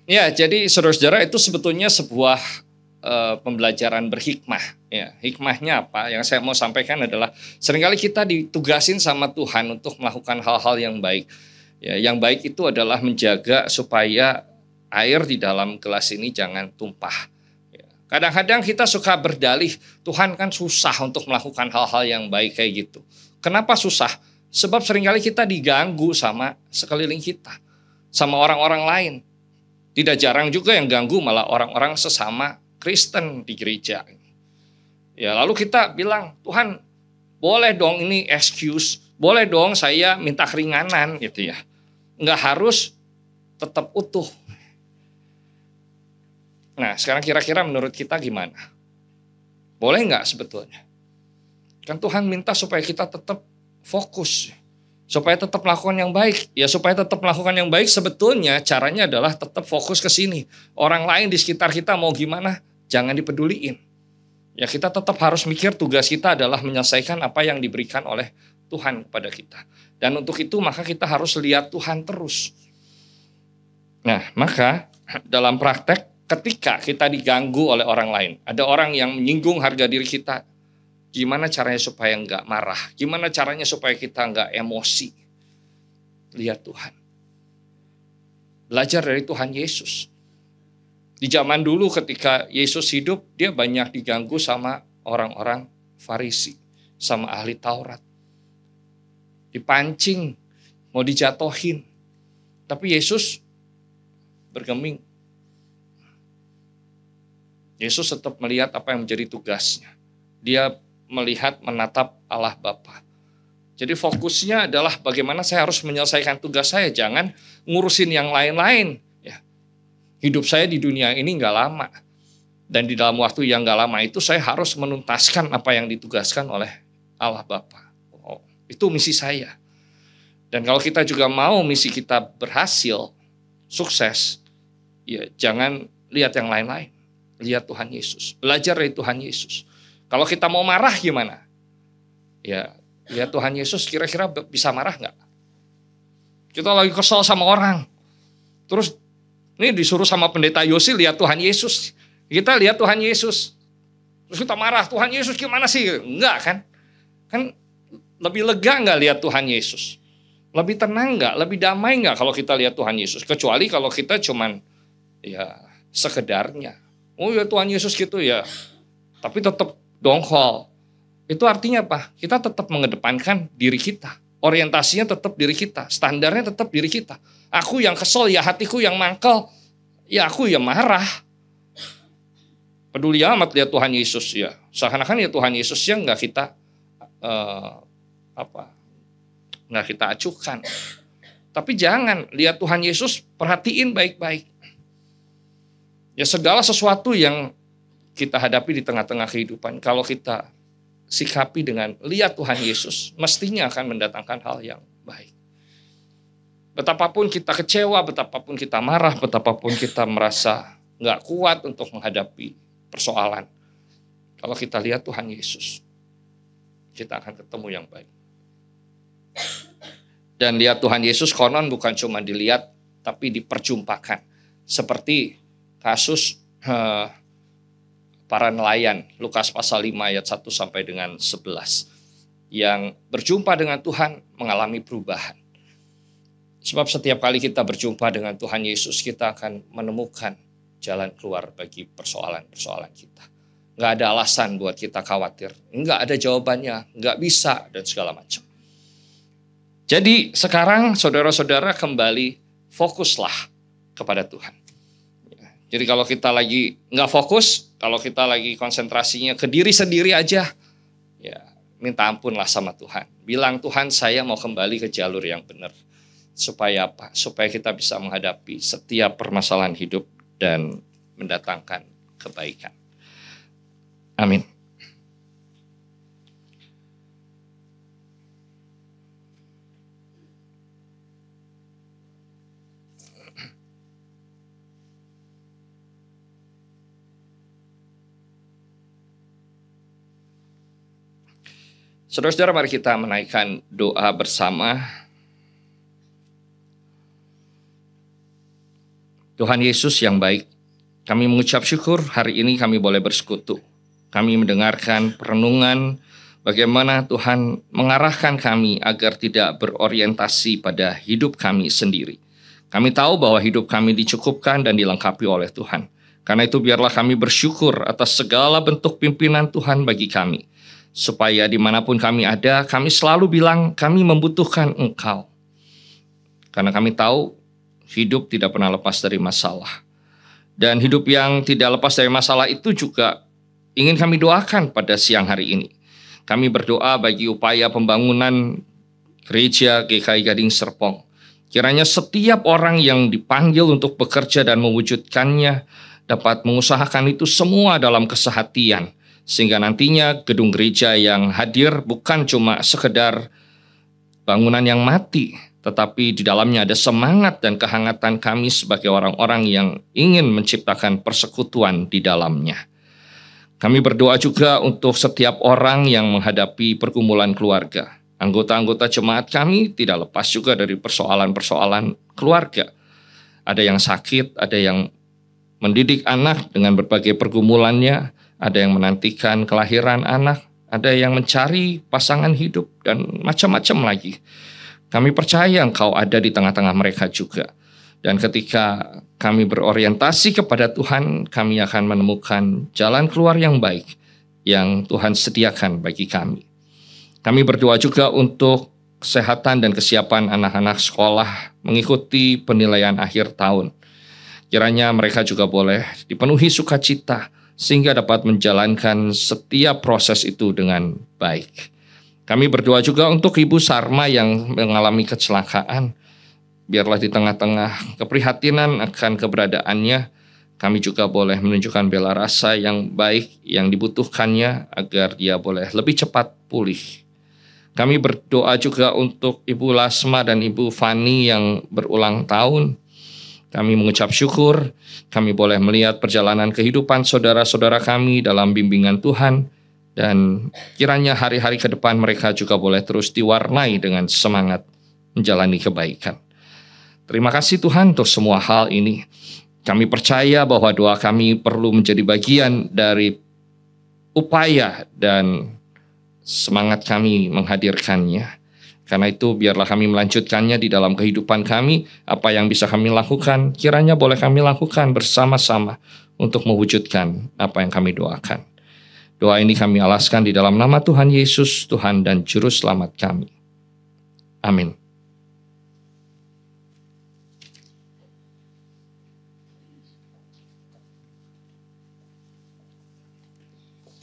Ya, jadi saudara-saudara itu sebetulnya sebuah pembelajaran berhikmah. Ya, hikmahnya apa? Yang saya mau sampaikan adalah seringkali kita ditugasin sama Tuhan untuk melakukan hal-hal yang baik. Ya, yang baik itu adalah menjaga supaya air di dalam gelas ini jangan tumpah. Ya, kadang-kadang kita suka berdalih, Tuhan kan susah untuk melakukan hal-hal yang baik kayak gitu. Kenapa susah? Sebab seringkali kita diganggu sama sekeliling kita, sama orang-orang lain. Tidak jarang juga yang ganggu malah orang-orang sesama Kristen di gereja. Ya, lalu kita bilang, Tuhan boleh dong ini excuse, boleh dong saya minta keringanan gitu ya. Nggak harus tetap utuh. Nah, sekarang kira-kira menurut kita gimana? Boleh nggak sebetulnya? Kan Tuhan minta supaya kita tetap fokus, supaya tetap melakukan yang baik. Ya, supaya tetap melakukan yang baik sebetulnya caranya adalah tetap fokus ke sini. Orang lain di sekitar kita mau gimana, jangan dipeduliin. Ya, kita tetap harus mikir tugas kita adalah menyelesaikan apa yang diberikan oleh Tuhan kepada kita. Dan untuk itu maka kita harus lihat Tuhan terus. Nah, maka dalam praktek ketika kita diganggu oleh orang lain, ada orang yang menyinggung harga diri kita, gimana caranya supaya enggak marah? Gimana caranya supaya kita enggak emosi? Lihat Tuhan. Belajar dari Tuhan Yesus. Di zaman dulu ketika Yesus hidup, dia banyak diganggu sama orang-orang Farisi, sama ahli Taurat. Dipancing, mau dijatohin. Tapi Yesus bergeming. Yesus tetap melihat apa yang menjadi tugasnya. Dia melihat, menatap Allah Bapa. Jadi fokusnya adalah bagaimana saya harus menyelesaikan tugas saya, jangan ngurusin yang lain-lain. Ya. Hidup saya di dunia ini nggak lama. Dan di dalam waktu yang nggak lama itu saya harus menuntaskan apa yang ditugaskan oleh Allah Bapa. Oh, itu misi saya. Dan kalau kita juga mau misi kita berhasil, sukses, ya jangan lihat yang lain-lain. Lihat Tuhan Yesus. Belajar dari Tuhan Yesus. Kalau kita mau marah gimana? Ya, lihat Tuhan Yesus kira-kira bisa marah nggak? Kita lagi kesel sama orang. Terus ini disuruh sama pendeta Yosi lihat Tuhan Yesus. Kita lihat Tuhan Yesus. Terus kita marah, Tuhan Yesus gimana sih? Enggak kan? Kan lebih lega nggak lihat Tuhan Yesus? Lebih tenang nggak? Lebih damai nggak kalau kita lihat Tuhan Yesus? Kecuali kalau kita cuman ya sekedarnya. Oh ya Tuhan Yesus gitu ya. Tapi tetap dongkol. Itu artinya apa? Kita tetap mengedepankan diri kita. Orientasinya tetap diri kita. Standarnya tetap diri kita. Aku yang kesel ya hatiku yang mangkel. Ya aku ya marah. Peduli amat lihat Tuhan Yesus ya. Seakan-akan ya Tuhan Yesus yang nggak kita nggak kita acuhkan. Tapi jangan lihat Tuhan Yesus, perhatiin baik-baik. Ya segala sesuatu yang kita hadapi di tengah-tengah kehidupan, kalau kita sikapi dengan lihat Tuhan Yesus, mestinya akan mendatangkan hal yang baik. Betapapun kita kecewa, betapapun kita marah, betapapun kita merasa nggak kuat untuk menghadapi persoalan, kalau kita lihat Tuhan Yesus, kita akan ketemu yang baik. Dan lihat Tuhan Yesus konon bukan cuma dilihat, tapi diperjumpakan. Seperti kasus para nelayan, Lukas pasal 5 ayat 1 sampai dengan 11. Yang berjumpa dengan Tuhan mengalami perubahan. Sebab setiap kali kita berjumpa dengan Tuhan Yesus, kita akan menemukan jalan keluar bagi persoalan-persoalan kita. nggak ada alasan buat kita khawatir. Nggak ada jawabannya, nggak bisa, dan segala macam. Jadi sekarang saudara-saudara kembali fokuslah kepada Tuhan. Jadi kalau kita lagi nggak fokus, kalau kita lagi konsentrasinya ke diri sendiri aja, ya minta ampunlah sama Tuhan. Bilang, Tuhan, saya mau kembali ke jalur yang benar. Supaya apa? Supaya kita bisa menghadapi setiap permasalahan hidup dan mendatangkan kebaikan. Amin. Saudara-saudara, mari kita menaikkan doa bersama. Tuhan Yesus yang baik, kami mengucap syukur hari ini kami boleh bersekutu. Kami mendengarkan perenungan bagaimana Tuhan mengarahkan kami agar tidak berorientasi pada hidup kami sendiri. Kami tahu bahwa hidup kami dicukupkan dan dilengkapi oleh Tuhan. Karena itu biarlah kami bersyukur atas segala bentuk pimpinan Tuhan bagi kami. Supaya dimanapun kami ada, kami selalu bilang kami membutuhkan Engkau. Karena kami tahu hidup tidak pernah lepas dari masalah. Dan hidup yang tidak lepas dari masalah itu juga ingin kami doakan pada siang hari ini. Kami berdoa bagi upaya pembangunan gereja GKI Gading Serpong. Kiranya setiap orang yang dipanggil untuk bekerja dan mewujudkannya dapat mengusahakan itu semua dalam kesehatian. Sehingga nantinya gedung gereja yang hadir bukan cuma sekedar bangunan yang mati, tetapi di dalamnya ada semangat dan kehangatan kami sebagai orang-orang yang ingin menciptakan persekutuan di dalamnya. Kami berdoa juga untuk setiap orang yang menghadapi pergumulan keluarga. Anggota-anggota jemaat kami tidak lepas juga dari persoalan-persoalan keluarga. Ada yang sakit, ada yang mendidik anak dengan berbagai pergumulannya, ada yang menantikan kelahiran anak, ada yang mencari pasangan hidup, dan macam-macam lagi. Kami percaya Engkau ada di tengah-tengah mereka juga. Dan ketika kami berorientasi kepada Tuhan, kami akan menemukan jalan keluar yang baik yang Tuhan sediakan bagi kami. Kami berdoa juga untuk kesehatan dan kesiapan anak-anak sekolah mengikuti penilaian akhir tahun. Kiranya mereka juga boleh dipenuhi sukacita, sehingga dapat menjalankan setiap proses itu dengan baik. Kami berdoa juga untuk Ibu Sarma yang mengalami kecelakaan. Biarlah di tengah-tengah keprihatinan akan keberadaannya, kami juga boleh menunjukkan bela rasa yang baik yang dibutuhkannya agar dia boleh lebih cepat pulih. Kami berdoa juga untuk Ibu Lasma dan Ibu Fani yang berulang tahun. Kami mengucap syukur, kami boleh melihat perjalanan kehidupan saudara-saudara kami dalam bimbingan Tuhan, dan kiranya hari-hari ke depan mereka juga boleh terus diwarnai dengan semangat menjalani kebaikan. Terima kasih Tuhan untuk semua hal ini. Kami percaya bahwa doa kami perlu menjadi bagian dari upaya dan semangat kami menghadirkannya. Karena itu biarlah kami melanjutkannya di dalam kehidupan kami. Apa yang bisa kami lakukan, kiranya boleh kami lakukan bersama-sama untuk mewujudkan apa yang kami doakan. Doa ini kami alaskan di dalam nama Tuhan Yesus, Tuhan dan Juru Selamat kami. Amin.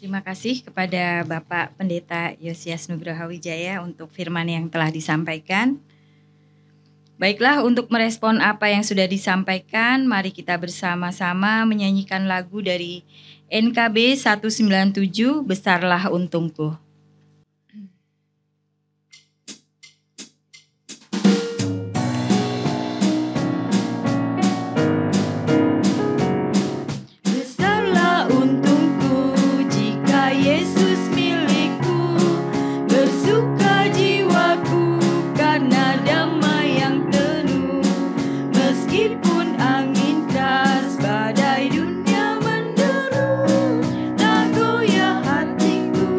Terima kasih kepada Bapak Pendeta Yosias Nugroho Wijaya untuk firman yang telah disampaikan. Baiklah, untuk merespon apa yang sudah disampaikan, mari kita bersama-sama menyanyikan lagu dari NKB 197, Besarlah Untungku. Hatiku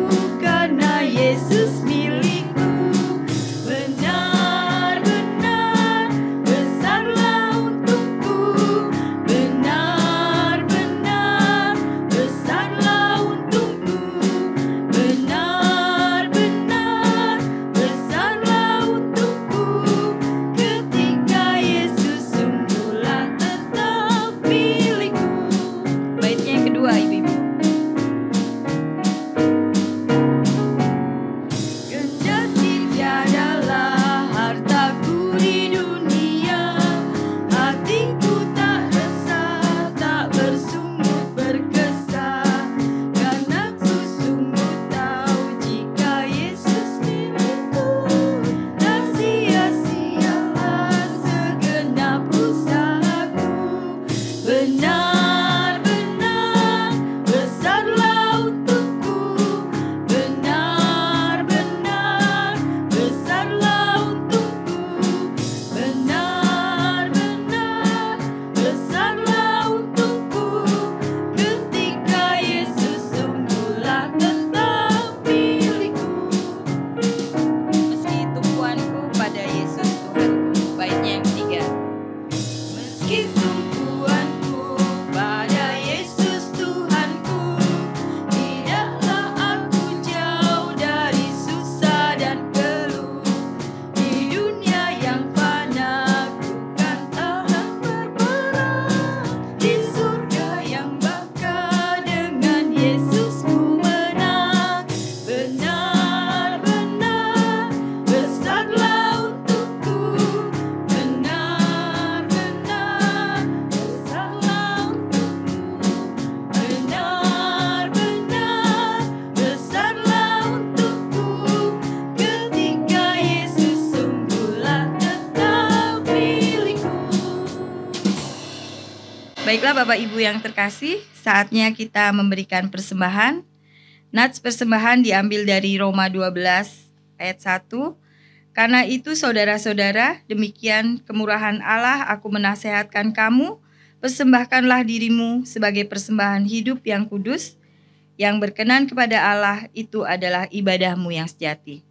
Baiklah Bapak Ibu yang terkasih, saatnya kita memberikan persembahan. Nats persembahan diambil dari Roma 12 ayat 1. Karena itu saudara-saudara, demikian kemurahan Allah aku menasehatkan kamu, persembahkanlah dirimu sebagai persembahan hidup yang kudus, yang berkenan kepada Allah, itu adalah ibadahmu yang sejati.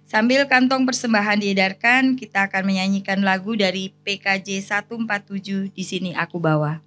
Sambil kantong persembahan diedarkan, kita akan menyanyikan lagu dari PKJ 147, Di Sini Aku Bawa.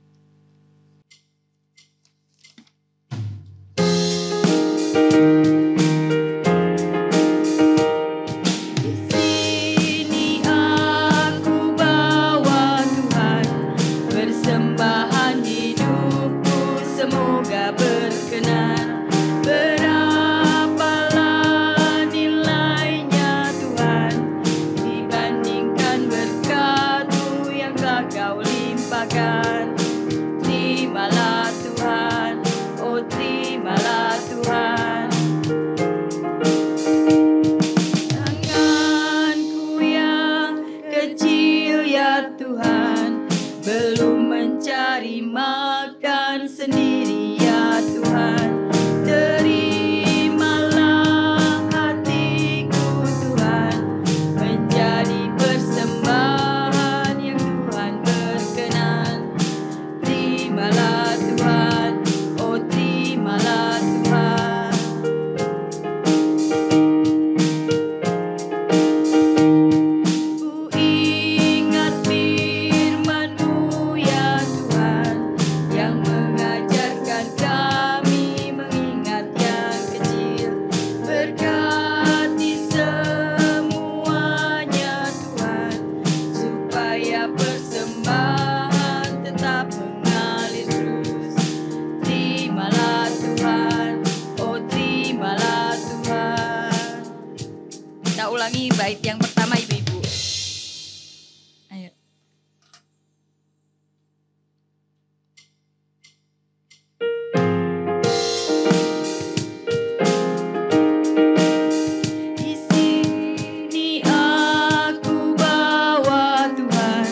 Bait yang pertama Ibu-ibu. Ayo. Di sini aku bawa Tuhan,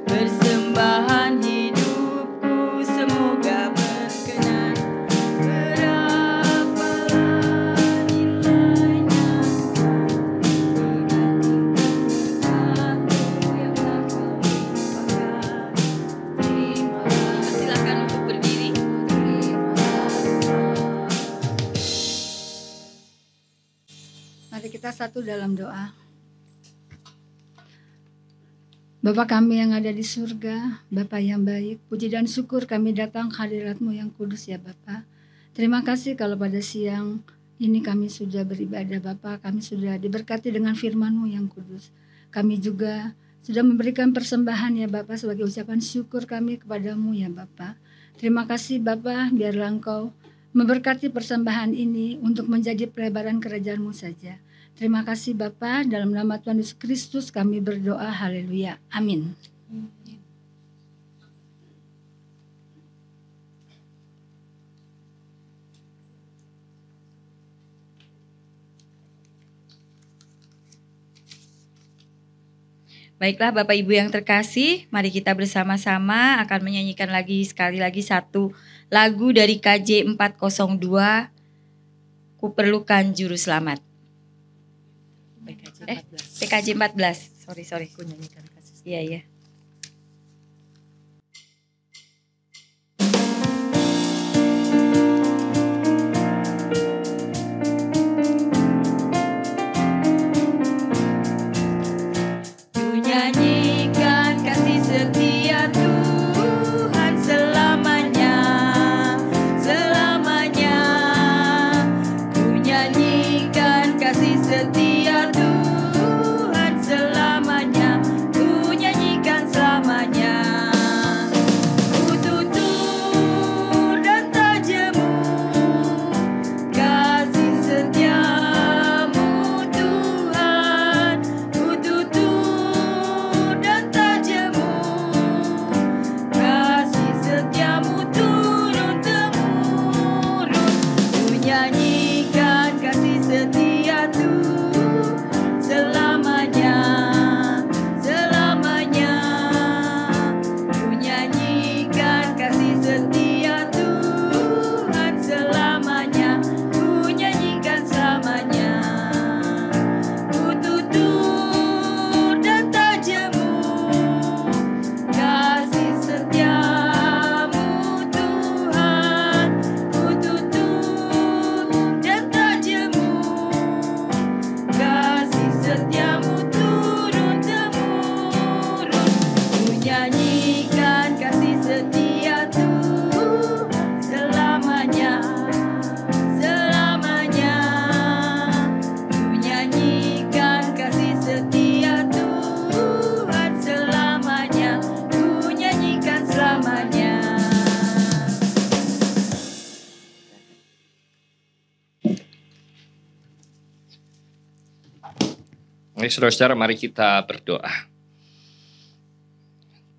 persembahan hidupku semoga berkenan. Kita satu dalam doa. Bapa kami yang ada di surga, Bapa yang baik, puji dan syukur kami datang ke hadirat-Mu yang kudus ya Bapa. Terima kasih kalau pada siang ini kami sudah beribadah Bapa, kami sudah diberkati dengan firman-Mu yang kudus. Kami juga sudah memberikan persembahan ya Bapa sebagai ucapan syukur kami kepadamu ya Bapa. Terima kasih Bapa, biarlah Engkau memberkati persembahan ini untuk menjadi pelebaran kerajaan-Mu saja. Terima kasih Bapa, dalam nama Tuhan Yesus Kristus kami berdoa, haleluya, amin. Baiklah Bapak Ibu yang terkasih, mari kita bersama-sama akan menyanyikan sekali lagi satu lagu dari KJ 402, Kuperlukan Juru Selamat. PKJ 14. Sorry. Aku nyanyikan kasih. Iya. Ku nyanyikan kasih setia Tuhan selamanya. Ku nyanyikan kasih setia Tuhan selamanya. Ku nyanyikan Saudara-saudara, mari kita berdoa.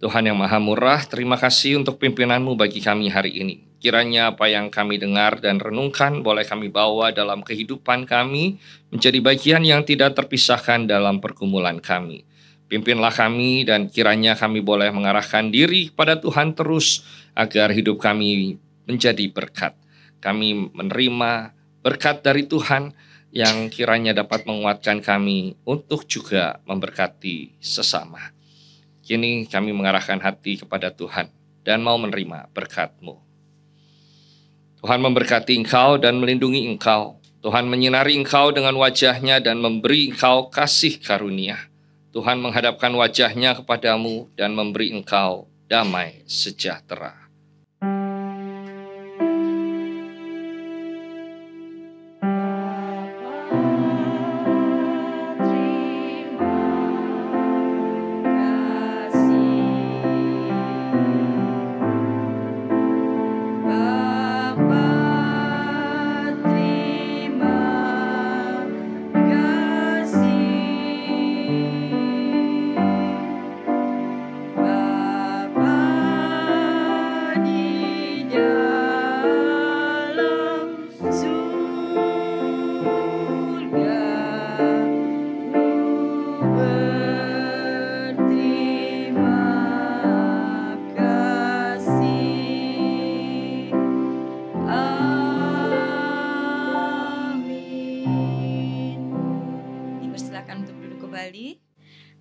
Tuhan yang Maha Murah, terima kasih untuk pimpinan-Mu bagi kami hari ini. Kiranya apa yang kami dengar dan renungkan boleh kami bawa dalam kehidupan kami, menjadi bagian yang tidak terpisahkan dalam pergumulan kami. Pimpinlah kami dan kiranya kami boleh mengarahkan diri kepada Tuhan terus, agar hidup kami menjadi berkat. Kami menerima berkat dari Tuhan yang kiranya dapat menguatkan kami untuk juga memberkati sesama. Kini kami mengarahkan hati kepada Tuhan dan mau menerima berkat-Mu. Tuhan memberkati engkau dan melindungi engkau. Tuhan menyinari engkau dengan wajah-Nya dan memberi engkau kasih karunia. Tuhan menghadapkan wajah-Nya kepadamu dan memberi engkau damai sejahtera.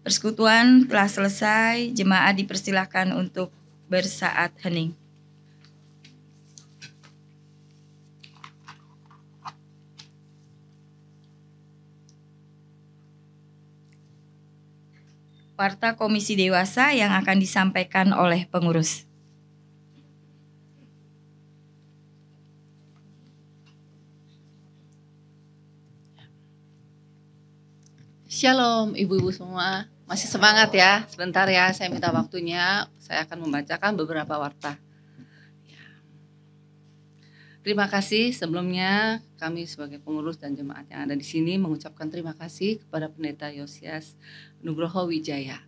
Persekutuan telah selesai, jemaat dipersilahkan untuk bersaat hening. Warta Komisi Dewasa yang akan disampaikan oleh pengurus. Shalom ibu-ibu semua, masih semangat ya? Sebentar ya, saya minta waktunya, saya akan membacakan beberapa warta. Terima kasih sebelumnya kami sebagai pengurus dan jemaat yang ada di sini mengucapkan terima kasih kepada Pendeta Yosias Nugroho Wijaya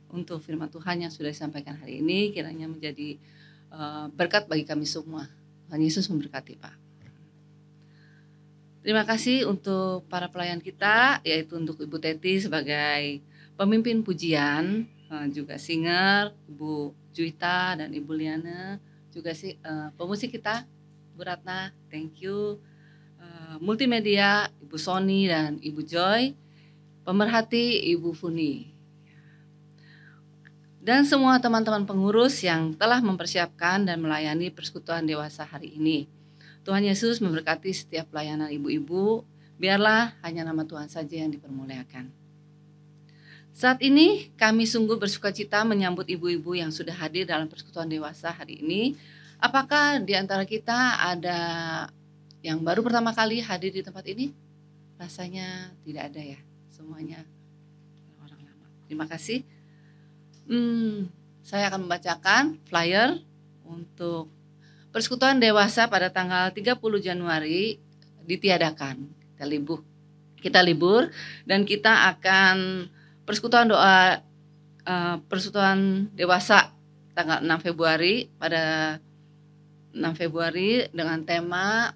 untuk firman Tuhan yang sudah disampaikan hari ini, kiranya menjadi berkat bagi kami semua. Tuhan Yesus memberkati Pak. Terima kasih untuk para pelayan kita, yaitu untuk Ibu Teti sebagai pemimpin pujian, juga singer, Ibu Juita dan Ibu Liana, juga pemusik kita, Bu Ratna, thank you. Multimedia, Ibu Sony dan Ibu Joy, pemerhati Ibu Funi. Dan semua teman-teman pengurus yang telah mempersiapkan dan melayani persekutuan dewasa hari ini. Tuhan Yesus memberkati setiap pelayanan ibu-ibu, biarlah hanya nama Tuhan saja yang dipermuliakan. Saat ini kami sungguh bersukacita menyambut ibu-ibu yang sudah hadir dalam persekutuan dewasa hari ini. Apakah di antara kita ada yang baru pertama kali hadir di tempat ini? Rasanya tidak ada ya, semuanya orang lama. Terima kasih. Saya akan membacakan flyer untuk persekutuan dewasa pada tanggal 30 Januari ditiadakan. Kita libur dan kita akan persekutuan dewasa tanggal 6 Februari pada 6 Februari dengan tema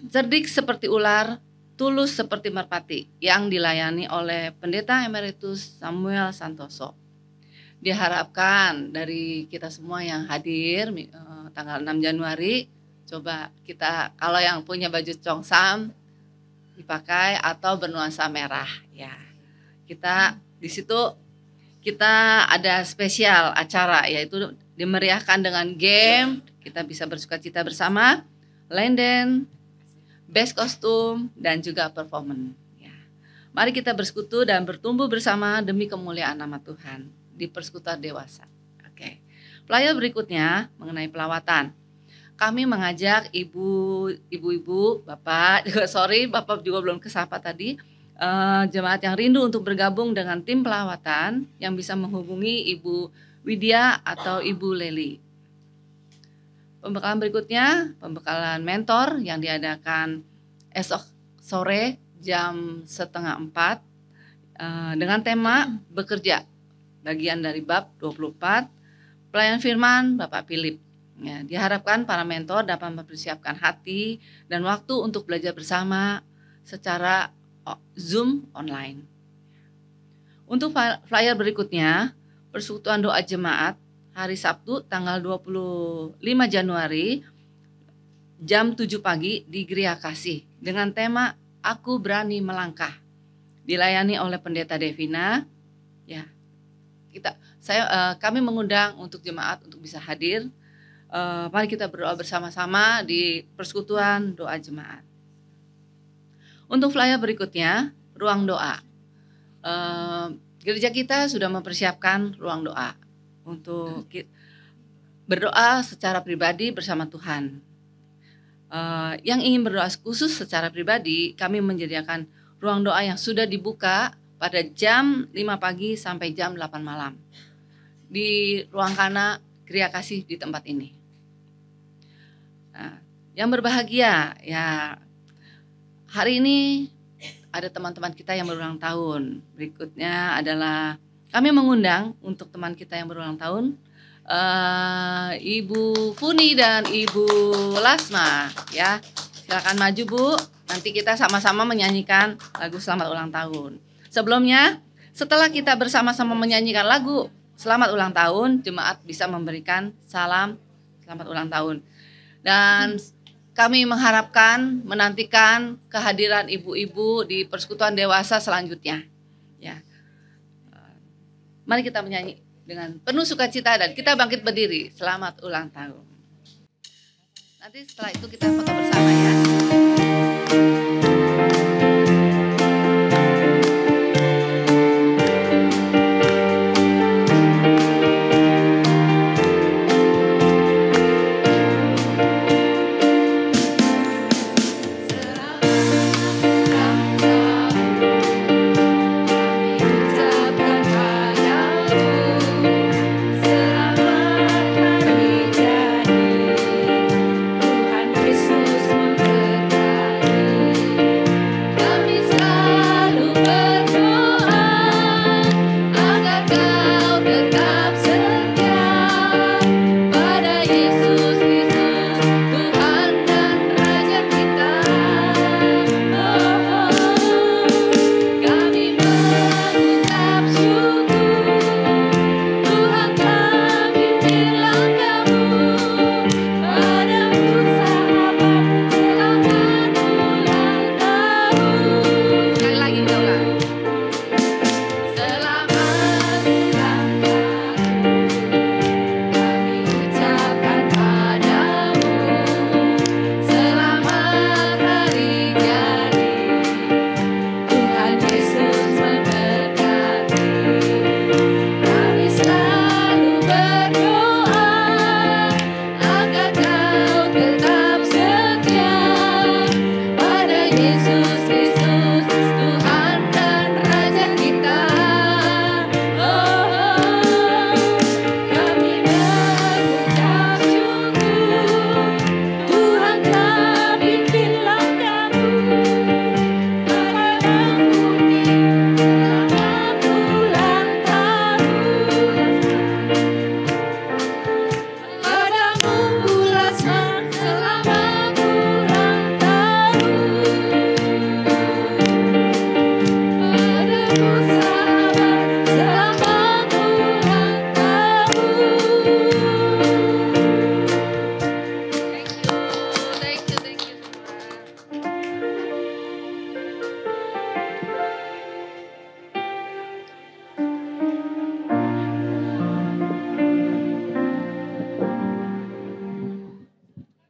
cerdik seperti ular, tulus seperti merpati yang dilayani oleh Pendeta Emeritus Samuel Santoso. Diharapkan dari kita semua yang hadir tanggal 6 Januari, coba kita kalau yang punya baju congsam dipakai atau bernuansa merah ya. Kita di situ kita ada spesial acara yaitu dimeriahkan dengan game, kita bisa bersukacita bersama, lenden, best kostum dan juga performance ya. Mari kita bersekutu dan bertumbuh bersama demi kemuliaan nama Tuhan di persekutuan dewasa. Oke. Flyer berikutnya mengenai pelawatan. Kami mengajak ibu-ibu, Bapak juga belum kesapa tadi, jemaat yang rindu untuk bergabung dengan tim pelawatan yang bisa menghubungi Ibu Widya atau Ibu Leli. Pembekalan berikutnya, pembekalan mentor yang diadakan esok sore jam 3:30 dengan tema bekerja, bagian dari bab 24, pelayan firman Bapak Philip. Ya, diharapkan para mentor dapat mempersiapkan hati dan waktu untuk belajar bersama secara Zoom online. Untuk flyer berikutnya, persekutuan doa jemaat hari Sabtu tanggal 25 Januari jam 7 pagi di Gereja Kasih dengan tema Aku Berani Melangkah. Dilayani oleh Pendeta Devina. Ya. Kami mengundang untuk jemaat untuk bisa hadir. Mari kita berdoa bersama-sama di persekutuan doa jemaat. Untuk flyer berikutnya, ruang doa. Gereja kita sudah mempersiapkan ruang doa untuk berdoa secara pribadi bersama Tuhan. Yang ingin berdoa khusus secara pribadi, kami menyediakan ruang doa yang sudah dibuka pada jam 5 pagi sampai jam 8 malam di ruang kana Gereja Kasih di tempat ini. Nah, yang berbahagia ya, hari ini ada teman-teman kita yang berulang tahun. Berikutnya adalah kami mengundang untuk teman kita yang berulang tahun, Ibu Funi dan Ibu Lasma. Ya, silakan maju Bu. Nanti kita sama-sama menyanyikan lagu selamat ulang tahun. Sebelumnya, setelah kita bersama-sama menyanyikan lagu selamat ulang tahun, jemaat bisa memberikan salam selamat ulang tahun. Dan kami mengharapkan, menantikan kehadiran ibu-ibu di persekutuan dewasa selanjutnya. Ya, mari kita menyanyi dengan penuh sukacita dan kita bangkit berdiri. Selamat ulang tahun. Nanti setelah itu kita foto bersama ya.